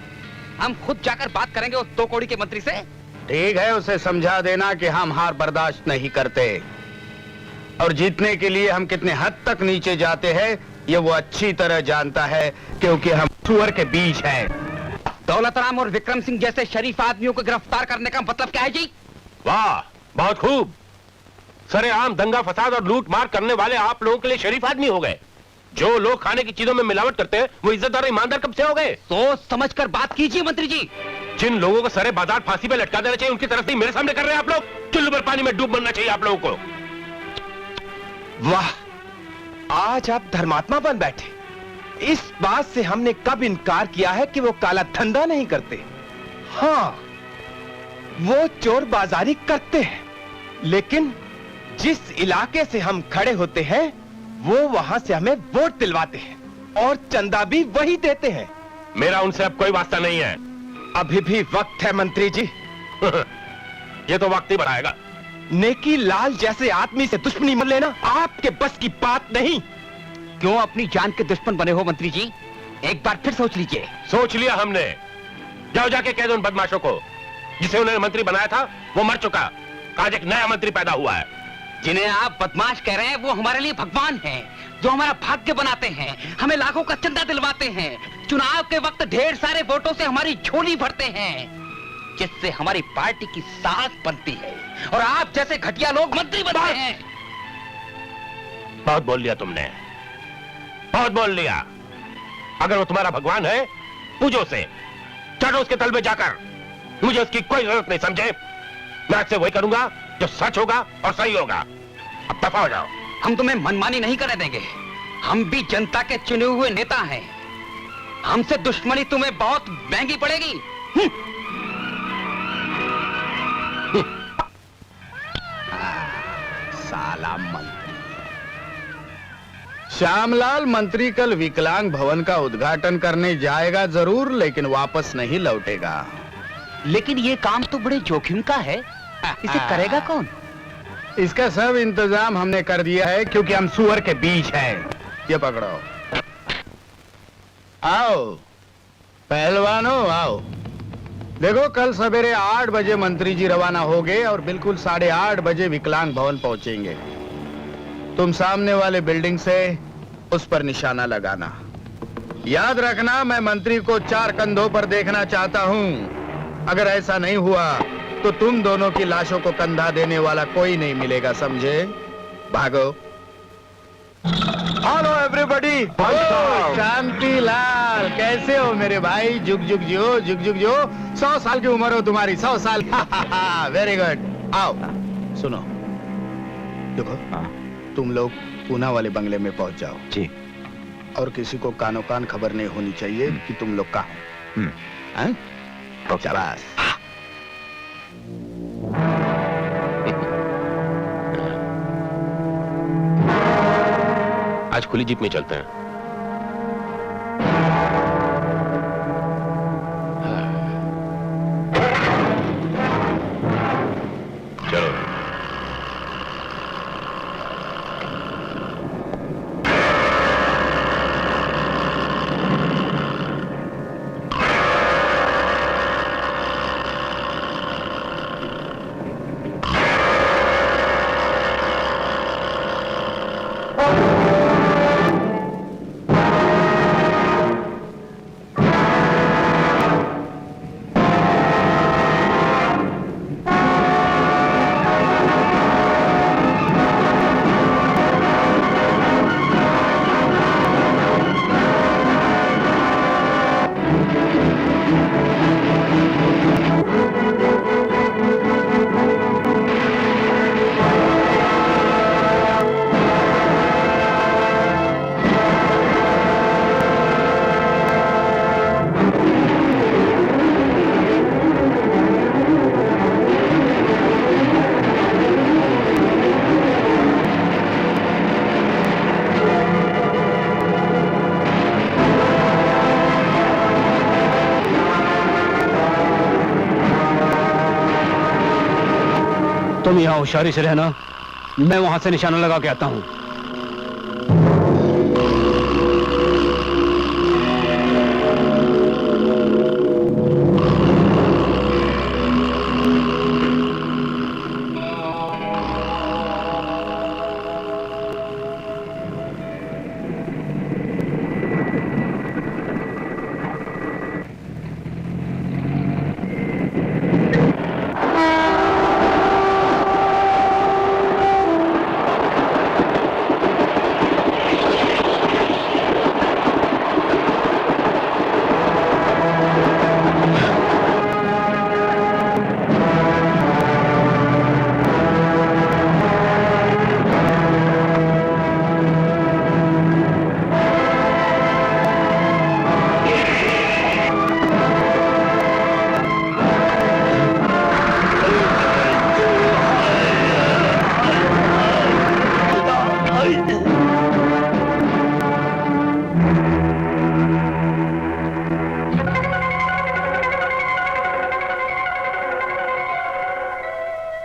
हम खुद जाकर बात करेंगे उस 2 कौड़ी के मंत्री से। ठीक है, उसे समझा देना कि हम हार बर्दाश्त नहीं करते और जीतने के लिए हम कितने हद तक नीचे जाते हैं ये वो अच्छी तरह जानता है, क्योंकि हम सुअर के बीज हैं। दौलतराम और विक्रम सिंह जैसे शरीफ आदमियों को गिरफ्तार करने का मतलब क्या है जी? वाह, बहुत खूब। सरेआम दंगा फसाद और लूट मार करने वाले आप लोगों के लिए शरीफ आदमी हो गए। जो लोग खाने की चीजों में मिलावट करते हैं वो इज्जतदार और ईमानदार कब से हो गए? सोच समझकर बात कीजिए मंत्री जी। जिन लोगों को सरे बाजार फांसी पे लटका देना चाहिए उनकी तरफ से मेरे सामने कर रहे हैं आप लोग। चुल्लू पर पानी में डूब मरना चाहिए आप लोगों को। वाह, आज आप धर्मात्मा बन बैठे। इस बात से हमने कब इनकार किया है कि वो काला धंधा नहीं करते। हाँ, वो चोर बाजारी करते हैं, लेकिन जिस इलाके से हम खड़े होते हैं वो वहां से हमें वोट दिलवाते हैं और चंदा भी वही देते हैं। मेरा उनसे अब कोई वास्ता नहीं है। अभी भी वक्त है मंत्री जी। ये तो वक्त ही बढ़ाएगा। नेकी लाल जैसे आदमी से दुश्मनी मत लेना आपके बस की बात नहीं। क्यों अपनी जान के दुश्मन बने हो मंत्री जी? एक बार फिर सोच लीजिए। सोच लिया हमने। जाओ जाके कह दो उन बदमाशों को जिसे उन्होंने मंत्री बनाया था वो मर चुका। आज एक नया मंत्री पैदा हुआ है। जिन्हें आप बदमाश कह रहे हैं वो हमारे लिए भगवान हैं, जो हमारा भाग्य बनाते हैं, हमें लाखों का चंदा दिलवाते हैं, चुनाव के वक्त ढेर सारे वोटों से हमारी झोली भरते हैं, जिससे हमारी पार्टी की साख बनती है और आप जैसे घटिया लोग मंत्री बनते हैं। बहुत बोल लिया तुमने, बहुत बोल लिया। अगर वो तुम्हारा भगवान है पूजो उसे, चढ़ो उसके तल में जाकर। मुझे उसकी कोई जरूरत नहीं, समझे? मैं आज से वही करूंगा जो सच होगा और सही होगा। अब दफा हो जाओ। हम तुम्हें मनमानी नहीं करने देंगे। हम भी जनता के चुने हुए नेता हैं। हमसे दुश्मनी तुम्हें बहुत महंगी पड़ेगी। साला मंत्री। श्यामलाल मंत्री कल विकलांग भवन का उद्घाटन करने जाएगा जरूर, लेकिन वापस नहीं लौटेगा। लेकिन ये काम तो बड़े जोखिम का है, इसे करेगा कौन? इसका सब इंतजाम हमने कर दिया है, क्योंकि हम सुअर के बीज हैं। ये पकड़ो। आओ पहलवानों, आओ। देखो, कल सवेरे 8 बजे मंत्री जी रवाना हो गए और बिल्कुल 8:30 बजे विकलांग भवन पहुंचेंगे। तुम सामने वाले बिल्डिंग से उस पर निशाना लगाना। याद रखना, मैं मंत्री को 4 कंधों पर देखना चाहता हूं। अगर ऐसा नहीं हुआ तो तुम दोनों की लाशों को कंधा देने वाला कोई नहीं मिलेगा, समझे? भागो। Hello everybody. शांति लाल, कैसे हो मेरे भाई? जुग जुग जियो, जुग जुग जियो। 100 साल की उम्र हो तुम्हारी, 100 साल। Very good. आओ सुनो, देखो, तुम लोग पूना वाले बंगले में पहुंच जाओ जी, और किसी को कानो कान खबर नहीं होनी चाहिए कि तुम लोग कहाँ हैं। शाबाश। आज खुली जीप में चलते हैं। चलो। तुम यहाँ होशियारी से रहना, मैं वहां से निशाना लगा के आता हूँ।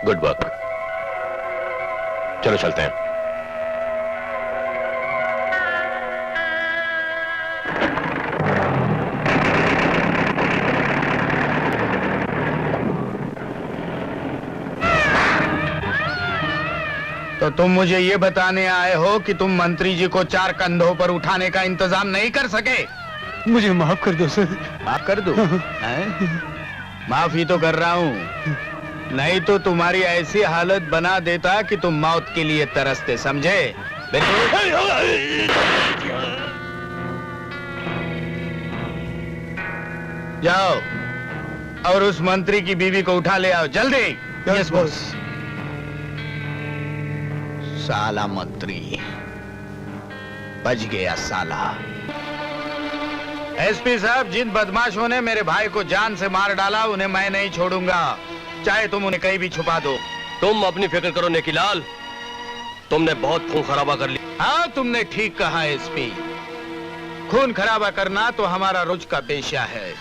Good work. चलो चलते हैं। तो तुम मुझे ये बताने आए हो कि तुम मंत्री जी को 4 कंधों पर उठाने का इंतजाम नहीं कर सके? मुझे माफ कर दो सर। माफ कर दूं? हैं? माफी तो कर रहा हूँ, नहीं तो तुम्हारी ऐसी हालत बना देता कि तुम मौत के लिए तरसते, समझे? जाओ और उस मंत्री की बीवी को उठा ले आओ, जल्दी। Yes boss. साला मंत्री बच गया साला। एसपी साहब, जिन बदमाशों ने मेरे भाई को जान से मार डाला उन्हें मैं नहीं छोड़ूंगा, चाहे तुम उन्हें कहीं भी छुपा दो। तुम अपनी फिक्र करो नेकीलाल, तुमने बहुत खून खराबा कर लिया। हाँ, तुमने ठीक कहा एसपी, खून खराबा करना तो हमारा रोज का पेशा है,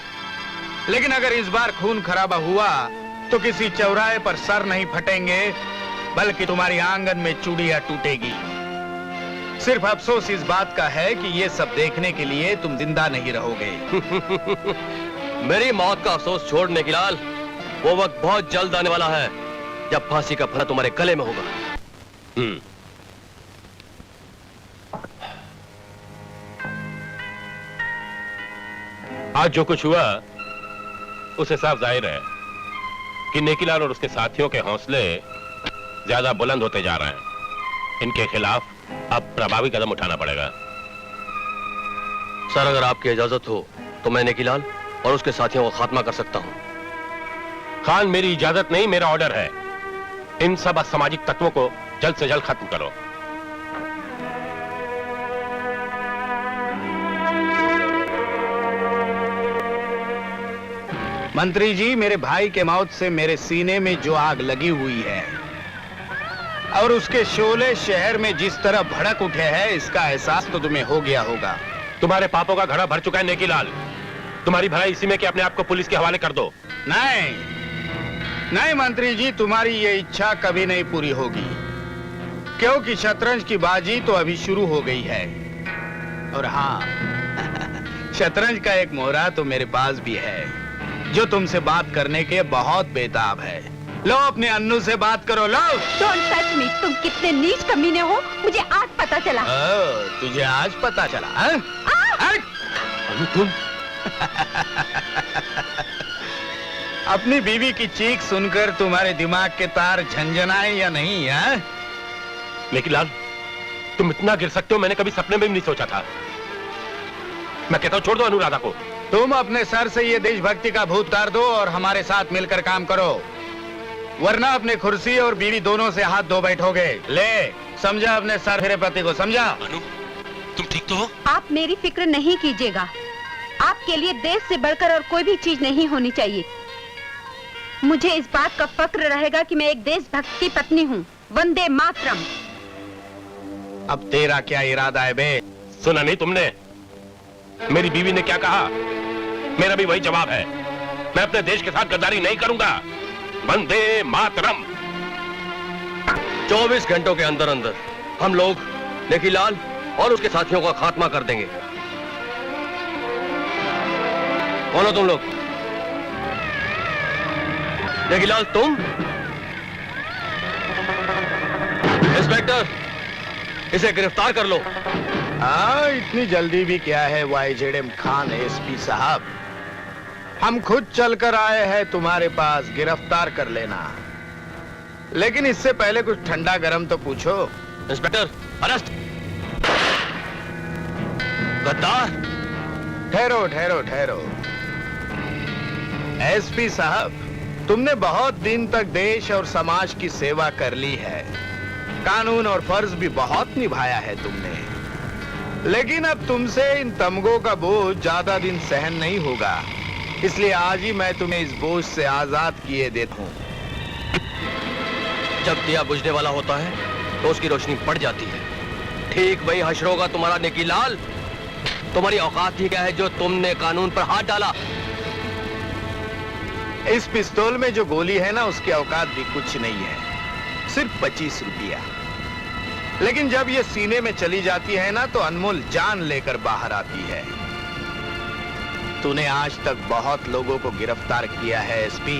लेकिन अगर इस बार खून खराबा हुआ तो किसी चौराहे पर सर नहीं फटेंगे, बल्कि तुम्हारी आंगन में चूड़ियां टूटेगी। सिर्फ अफसोस इस बात का है कि ये सब देखने के लिए तुम जिंदा नहीं रहोगे। मेरी मौत का अफसोस छोड़ नेकीलाल, वो वक्त बहुत जल्द आने वाला है जब फांसी का फंदा तुम्हारे गले में होगा। आज जो कुछ हुआ उसे साफ जाहिर है कि नेकीलाल और उसके साथियों के हौसले ज्यादा बुलंद होते जा रहे हैं। इनके खिलाफ अब प्रभावी कदम उठाना पड़ेगा। सर, अगर आपकी इजाजत हो तो मैं नेकीलाल और उसके साथियों को खात्मा कर सकता हूं। खान, मेरी इजाजत नहीं, मेरा ऑर्डर है। इन सब असामाजिक तत्वों को जल्द से जल्द खत्म करो। मंत्री जी, मेरे भाई के मौत से मेरे सीने में जो आग लगी हुई है और उसके शोले शहर में जिस तरह भड़क उठे हैं, इसका एहसास तो तुम्हें हो गया होगा। तुम्हारे पापों का घड़ा भर चुका है नेकीलाल। तुम्हारी भलाई इसी में कि अपने आप को पुलिस के हवाले कर दो। नहीं नहीं मंत्री जी, तुम्हारी ये इच्छा कभी नहीं पूरी होगी, क्योंकि शतरंज की बाजी तो अभी शुरू हो गई है। और हाँ, शतरंज का एक मोहरा तो मेरे पास भी है, जो तुमसे बात करने के बहुत बेताब है। लो, अपने अन्नू से बात करो, लो। डोंट टच मी, तुम कितने नीच कमीने हो, मुझे आज पता चला। तुझे आज पता चला? तुम अपनी बीवी की चीख सुनकर तुम्हारे दिमाग के तार झंझनाए या नहीं? है नेकीलाल, तुम इतना गिर सकते हो मैंने कभी सपने में भी नहीं सोचा था। मैं कहता हूँ छोड़ दो अनुराधा को। तुम अपने सर से ये देशभक्ति का भूत उतार दो और हमारे साथ मिलकर काम करो, वरना अपने कुर्सी और बीवी दोनों से हाथ धो बैठोगे। ले, समझा अपने सर मेरे पति को, समझा? अनु, तुम ठीक तो हो? आप मेरी फिक्र नहीं कीजिएगा, आपके लिए देश से बढ़कर और कोई भी चीज नहीं होनी चाहिए। मुझे इस बात का फक्र रहेगा कि मैं एक देशभक्त की पत्नी हूँ। वंदे मातरम। अब तेरा क्या इरादा है बे? सुना नहीं तुमने मेरी बीवी ने क्या कहा? मेरा भी वही जवाब है। मैं अपने देश के साथ गद्दारी नहीं करूंगा। वंदे मातरम। 24 घंटों के अंदर अंदर हम लोग नेकीलाल और उसके साथियों का खात्मा कर देंगे। कौन हो तुम लोग? नेकीलाल तुम? इंस्पेक्टर, इसे गिरफ्तार कर लो। हाँ, इतनी जल्दी भी क्या है YZM खान एसपी साहब, हम खुद चलकर आए हैं तुम्हारे पास, गिरफ्तार कर लेना। लेकिन इससे पहले कुछ ठंडा गरम तो पूछो। Inspector, arrest. गद्दार। ठहरो ठहरो ठहरो। एसपी साहब, तुमने बहुत दिन तक देश और समाज की सेवा कर ली है, कानून और फर्ज भी बहुत निभाया है तुमने, लेकिन अब तुमसे इन तमगों का बोझ ज्यादा दिन सहन नहीं होगा, इसलिए आज ही मैं तुम्हें इस बोझ से आजाद किए देता हूं। जब दिया बुझने वाला होता है तो उसकी रोशनी पड़ जाती है। ठीक वही हश्र होगा तुम्हारा नेकीलाल। तुम्हारी औकात ही क्या है जो तुमने कानून पर हाथ डाला? इस पिस्तौल में जो गोली है ना, उसकी औकात भी कुछ नहीं है, सिर्फ 25 रुपया। लेकिन जब ये सीने में चली जाती है ना, तो अनमोल जान लेकर बाहर आती है। तूने आज तक बहुत लोगों को गिरफ्तार किया है एसपी,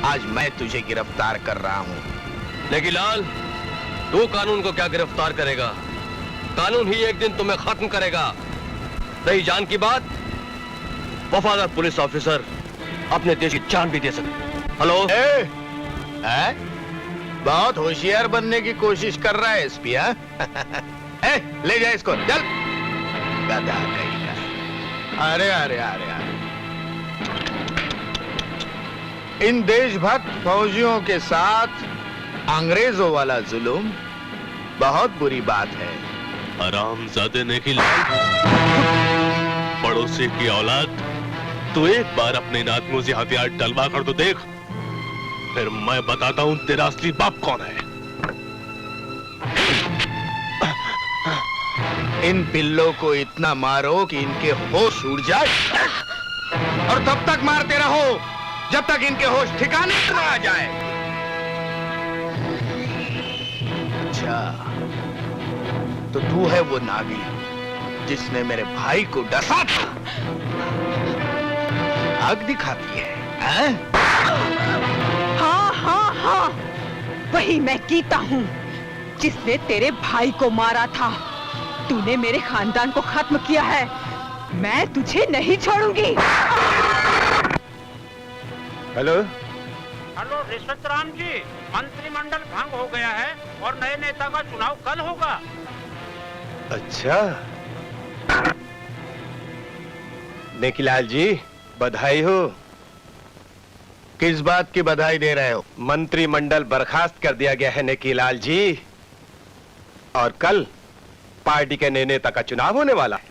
आज मैं तुझे गिरफ्तार कर रहा हूं। नेकीलाल, तू कानून को क्या गिरफ्तार करेगा? कानून ही एक दिन तुम्हें खत्म करेगा। रही जान की बात, वफादार पुलिस ऑफिसर अपने देश की जान भी दे सकते। हेलो। बहुत होशियार बनने की कोशिश कर रहा है एसपी। ले जा इसको, चल। गधा कहीं का। अरे अरे अरे अरे, इन देशभक्त फौजियों के साथ अंग्रेजों वाला जुल्म बहुत बुरी बात है। हरामजादे नेकीलाल, पड़ोसी की औलाद, तू एक बार अपने इन आदमियों से हथियार डलवा कर तो देख, फिर मैं बताता हूं तेरा असली बाप कौन है। इन पिल्लों को इतना मारो कि इनके होश उड़ जाए, और तब तक मारते रहो जब तक इनके होश ठिकाने न आ जाए। अच्छा, तो तू है वो नागिन जिसने मेरे भाई को डसा था? आग दिखाती है, हाँ हाँ हाँ, वही मैं गीता हूँ जिसने तेरे भाई को मारा था। तूने मेरे खानदान को खत्म किया है, मैं तुझे नहीं छोड़ूंगी। हेलो हेलो रिश्वत राम जी, मंत्रिमंडल भंग हो गया है और नए नेता का चुनाव कल होगा। अच्छा, नेकीलाल जी बधाई हो। किस बात की बधाई दे रहे हो? मंत्रिमंडल बर्खास्त कर दिया गया है नेकीलाल जी, और कल पार्टी के नए नेता का चुनाव होने वाला है।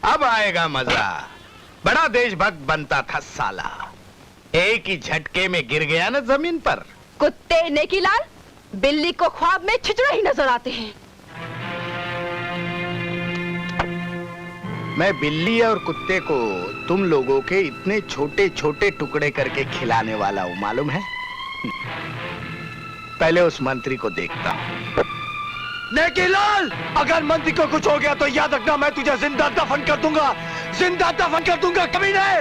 अब आएगा मजा। बड़ा देशभक्त बनता था साला, एक ही झटके में गिर गया ना जमीन पर। कुत्ते नेकीलाल, बिल्ली को ख्वाब में छिछड़ा ही नजर आते हैं। मैं बिल्ली और कुत्ते को तुम लोगों के इतने छोटे छोटे टुकड़े करके खिलाने वाला हूं, मालूम है? पहले उस मंत्री को देखता हूं। नेकीलाल, अगर मंत्री को कुछ हो गया तो याद रखना, मैं तुझे जिंदा दफन कर दूंगा, जिंदा दफन कर दूंगा, कभी नहीं।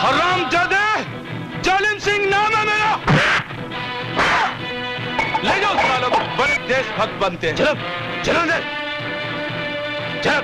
हरामजादे, जालिम सिंह नाम है मेरा। ले जाओ सालों को, बड़े देशभक्त बनते हैं। चलो चलो अंदर, चलो।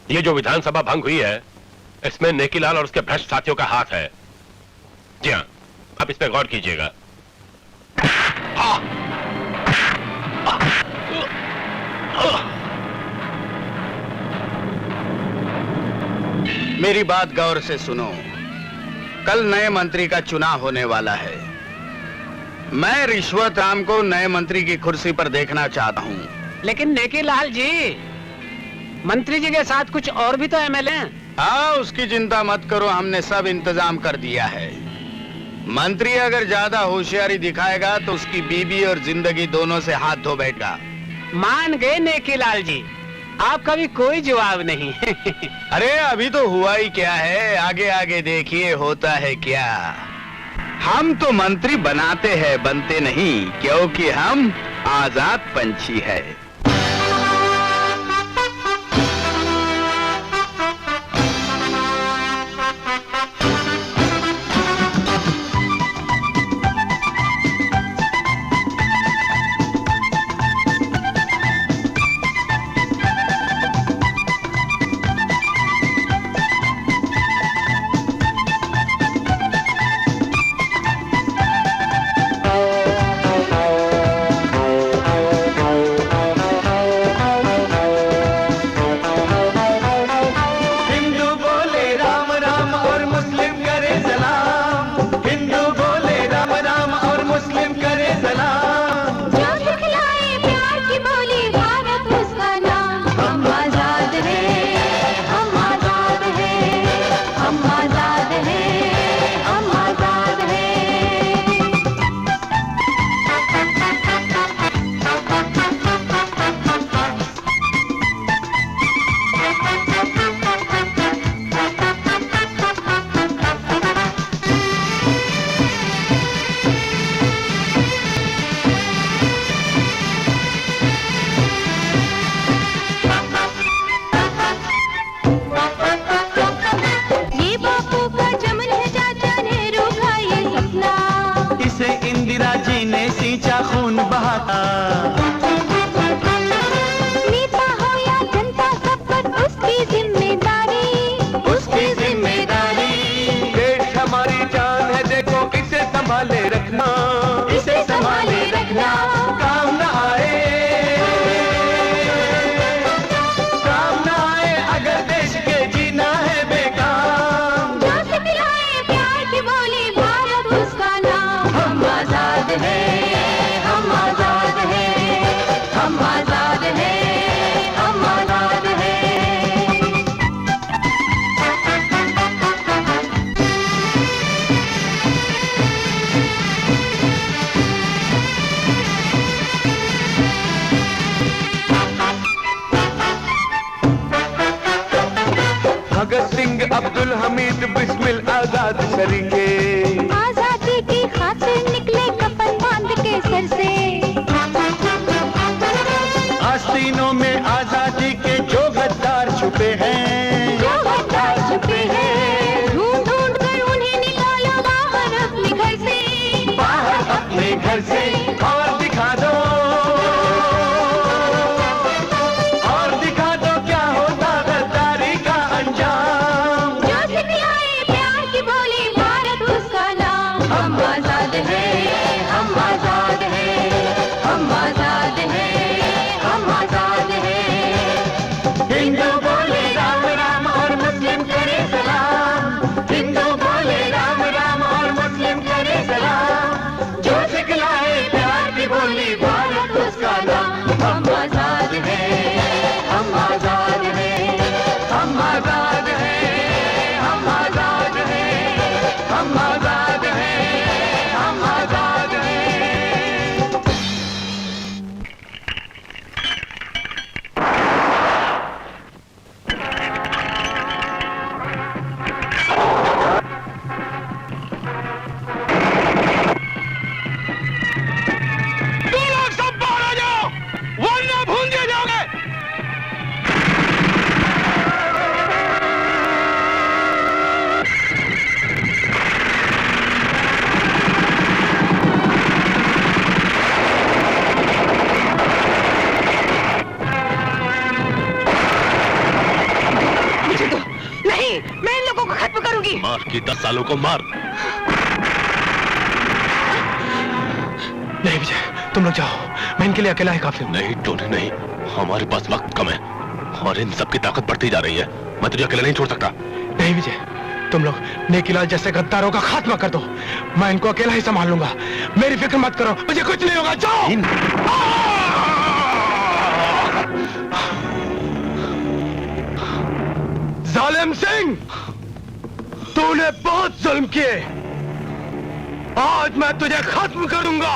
ये जो विधानसभा भंग हुई है, इसमें नेकीलाल और उसके भ्रष्ट साथियों का हाथ है। जी हाँ, आप इस पे गौर कीजिएगा। मेरी बात गौर से सुनो। कल नए मंत्री का चुनाव होने वाला है। मैं रिश्वत राम को नए मंत्री की कुर्सी पर देखना चाहता हूँ। लेकिन नेकी लाल जी, मंत्री जी के साथ कुछ और भी तो एमएलए हैं। हाँ, उसकी चिंता मत करो, हमने सब इंतजाम कर दिया है। मंत्री अगर ज्यादा होशियारी दिखाएगा तो उसकी बीवी और जिंदगी दोनों से हाथ धो बैठेगा। मान गए नेकी लाल जी, आपका भी कोई जवाब नहीं। अरे अभी तो हुआ ही क्या है, आगे आगे देखिए होता है क्या। हम तो मंत्री बनाते हैं, बनते नहीं, क्योंकि हम आजाद पंछी है। भगत सिंह, अब्दुल हमीद, बिस्मिल आजाद सरीके, आजादी की खातिर निकले कफन बांध के सर से। आस्तीनों में आजादी के जो गद्दार छुपे हैं, जो गद्दार छुपे हैं, ढूंढ ढूंढ कर उन्हें निकालो बाहर अपने घर से, बाहर अपने घर से। और दिखा दो क्या होता गद्दारी का अंजाम। जो सिखलाए प्यार की बोली भारत उसका नाम। हम आजाद हैं, हम आजाद हैं, हम आजाद हैं, हम आजाद हैं। हिंदू बोले राम राम और मुस्लिम करे सलाम, हिंदू बोले राम राम और मुस्लिम करे सलाम। जो सिखलाए प्यार की बोली भारत उसका नाम। हम आजाद हैं, हम आजाद हैं, हम आजाद हैं, हम आजाद हैं, हम आजाद हैं, हम आजाद हैं। तुम लोग सब बाहर आ जाओ, वरना भूल दिए जाओगे। मुझे तो नहीं, मैं इन लोगों को खत्म करूंगी। मार की 10 सालों को मार। नहीं विजय, तुम लोग जाओ, मैं इनके लिए अकेला ही काफी हूँ। नहीं टोनी नहीं, हमारे पास वक्त कम है और इन सब की ताकत बढ़ती जा रही है। मैं तुझे अकेला नहीं छोड़ सकता। नहीं विजय, तुम लोग नेकीलाल जैसे गद्दारों का खात्मा कर दो। मैं इनको अकेला ही संभाल लूंगा। मेरी फिक्र मत करो, मुझे कुछ नहीं होगा। जाओ। जालिम सिंह, तूने बहुत जुल्म किए, आज मैं तुझे खत्म करूंगा।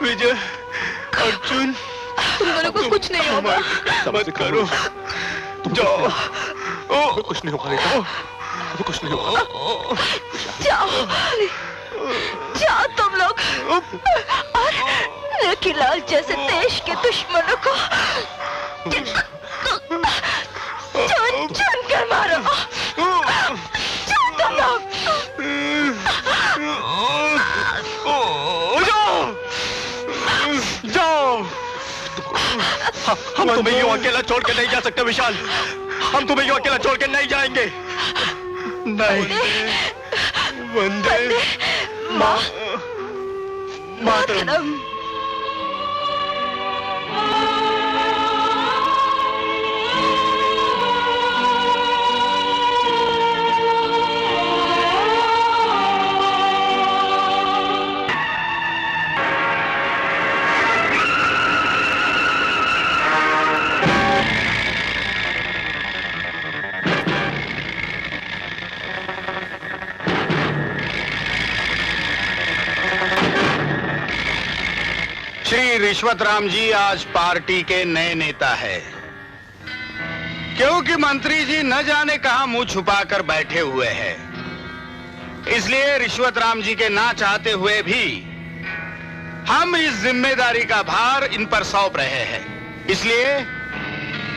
विजय, अर्जुन, तुम दोनों को कुछ नहीं होगा। मत करो, जाओ। कुछ नहीं होगा बेटा, कुछ नहीं होगा। जाओ, जाओ तुम लोग और नेकीलाल जैसे देश के दुश्मनों को चुन चुन कर मारो। जाओ तुम लोग। जाओ। हम तुम्हें यूं अकेला छोड़ के नहीं जा सकते विशाल। हम तुम्हें यूं अकेला छोड़ के नहीं जाएंगे। नहीं। वंदे मातरम। श्री रिश्वत राम जी आज पार्टी के नए नेता है, क्योंकि मंत्री जी न जाने कहां मुंह छुपाकर बैठे हुए हैं। इसलिए रिश्वत राम जी के ना चाहते हुए भी हम इस जिम्मेदारी का भार इन पर सौंप रहे हैं। इसलिए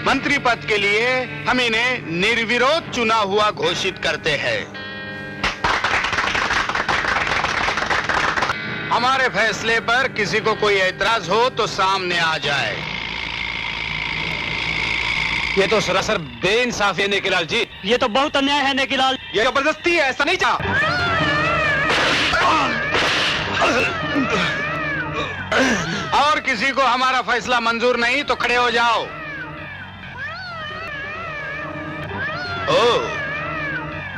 मंत्री पद के लिए हम इन्हें निर्विरोध चुना हुआ घोषित करते हैं। हमारे फैसले पर किसी को कोई ऐतराज हो तो सामने आ जाए। ये तो सरासर बेइंसाफी है नेकीलाल जी। ये तो बहुत अन्याय है नेकीलाल। ये जबरदस्ती है, ऐसा नहीं चाह। और किसी को हमारा फैसला मंजूर नहीं तो खड़े हो जाओ। ओ,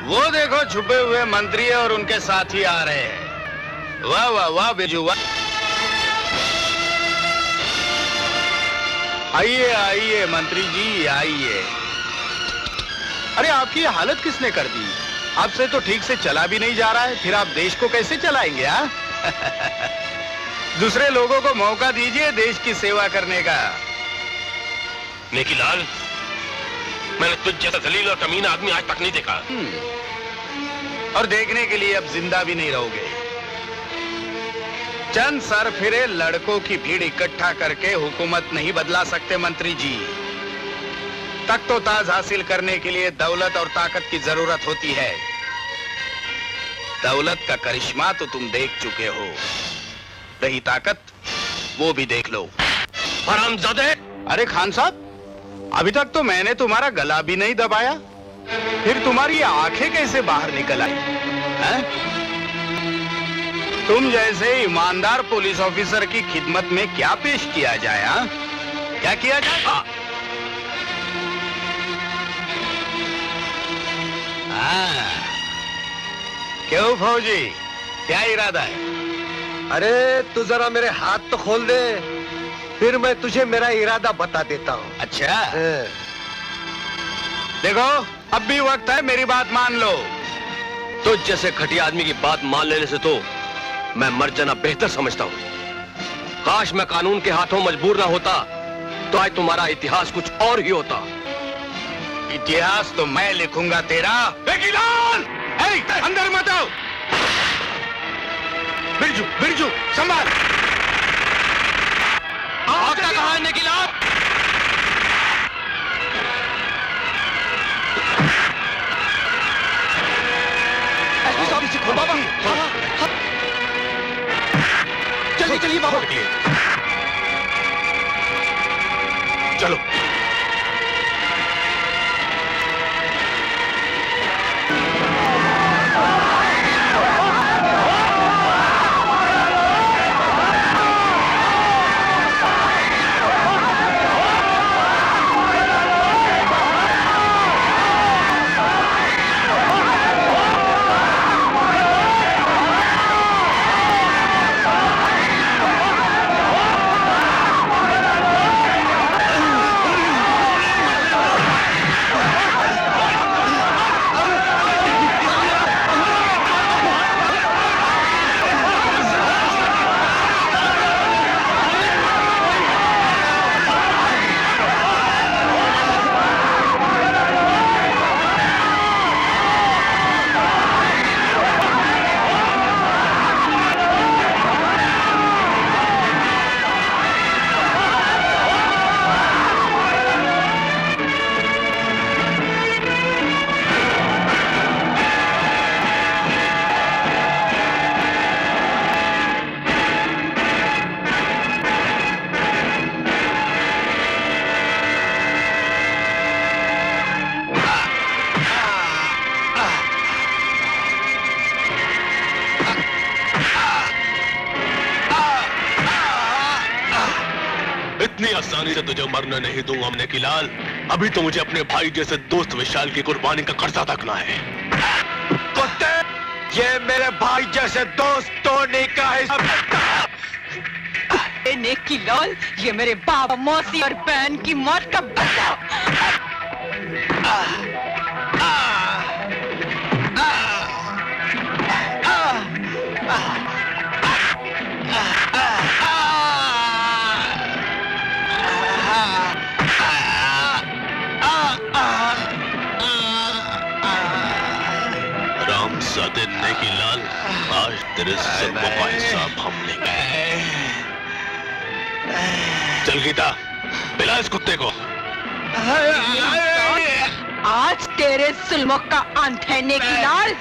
वो देखो छुपे हुए मंत्री और उनके साथी आ रहे हैं। वाह वाह वाह बेजू वाह। आइए आइए मंत्री जी आइए। अरे आपकी हालत किसने कर दी? आपसे तो ठीक से चला भी नहीं जा रहा है, फिर आप देश को कैसे चलाएंगे? हाँ दूसरे लोगों को मौका दीजिए देश की सेवा करने का। नेकीलाल, मैंने तुझ जैसा जलील और कमीना आदमी आज तक नहीं देखा। और देखने के लिए अब जिंदा भी नहीं रहोगे। चंद सर फिरे लड़कों की भीड़ इकट्ठा करके हुकूमत नहीं बदला सकते मंत्री जी। तख्तो ताज हासिल करने के लिए दौलत और ताकत की जरूरत होती है। दौलत का करिश्मा तो तुम देख चुके हो, रही ताकत वो भी देख लो। हरामजादे! अरे खान साहब, अभी तक तो मैंने तुम्हारा गला भी नहीं दबाया, फिर तुम्हारी आंखें कैसे बाहर निकल आई हैं? तुम जैसे ईमानदार पुलिस ऑफिसर की खिदमत में क्या पेश किया जाए? हाँ? क्या किया जाए? क्यों फौजी, क्या इरादा है? अरे तू जरा मेरे हाथ तो खोल दे, फिर मैं तुझे मेरा इरादा बता देता हूँ। अच्छा, देखो अब भी वक्त है, मेरी बात मान लो। तुझ जैसे घटिया आदमी की बात मान लेने से तो मैं मर जाना बेहतर समझता हूँ। काश मैं कानून के हाथों मजबूर ना होता तो आज तुम्हारा इतिहास कुछ और ही होता। इतिहास तो मैं लिखूंगा तेरा। बेकीलाल! अंदर मत आओ। बिरजू, बिरजू, संभाल। क्या कहा है निकिलाल? बाबा, जल्दी चलिए बाबा। चलो। इतनी आसानी से तुझे मरने नहीं दूंगा निकिलाल। अभी तो मुझे अपने भाई जैसे दोस्त विशाल की कुर्बानी का कर्जा तकना है। कुत्ते, ये मेरे भाई जैसे दोस्तों ने का है। निकिलाल, ये मेरे बाबा, मौसी और बहन की मौत का बदला। रामजादे निकिलाल, आज तेरे ज़ुल्मों का हिसाब हम लेंगे। चल गीता, पिला इस कुत्ते को। आज तेरे जुल्मों का अंत है निकिलाल।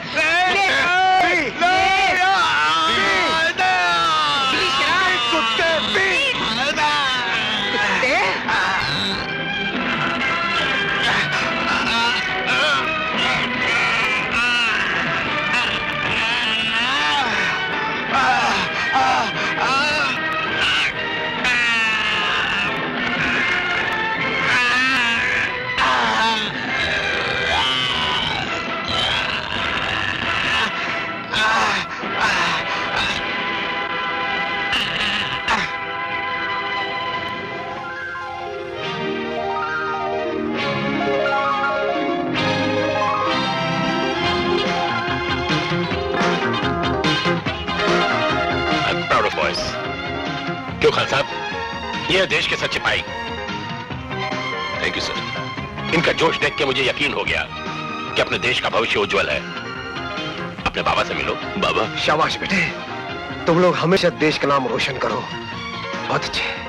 क्यों खान साहब, ये देश के सच्चे भाई। Thank you sir. इनका जोश देख के मुझे यकीन हो गया कि अपने देश का भविष्य उज्जवल है। अपने बाबा से मिलो। बाबा। शाबाश बेटे, तुम लोग हमेशा देश का नाम रोशन करो। बहुत अच्छे।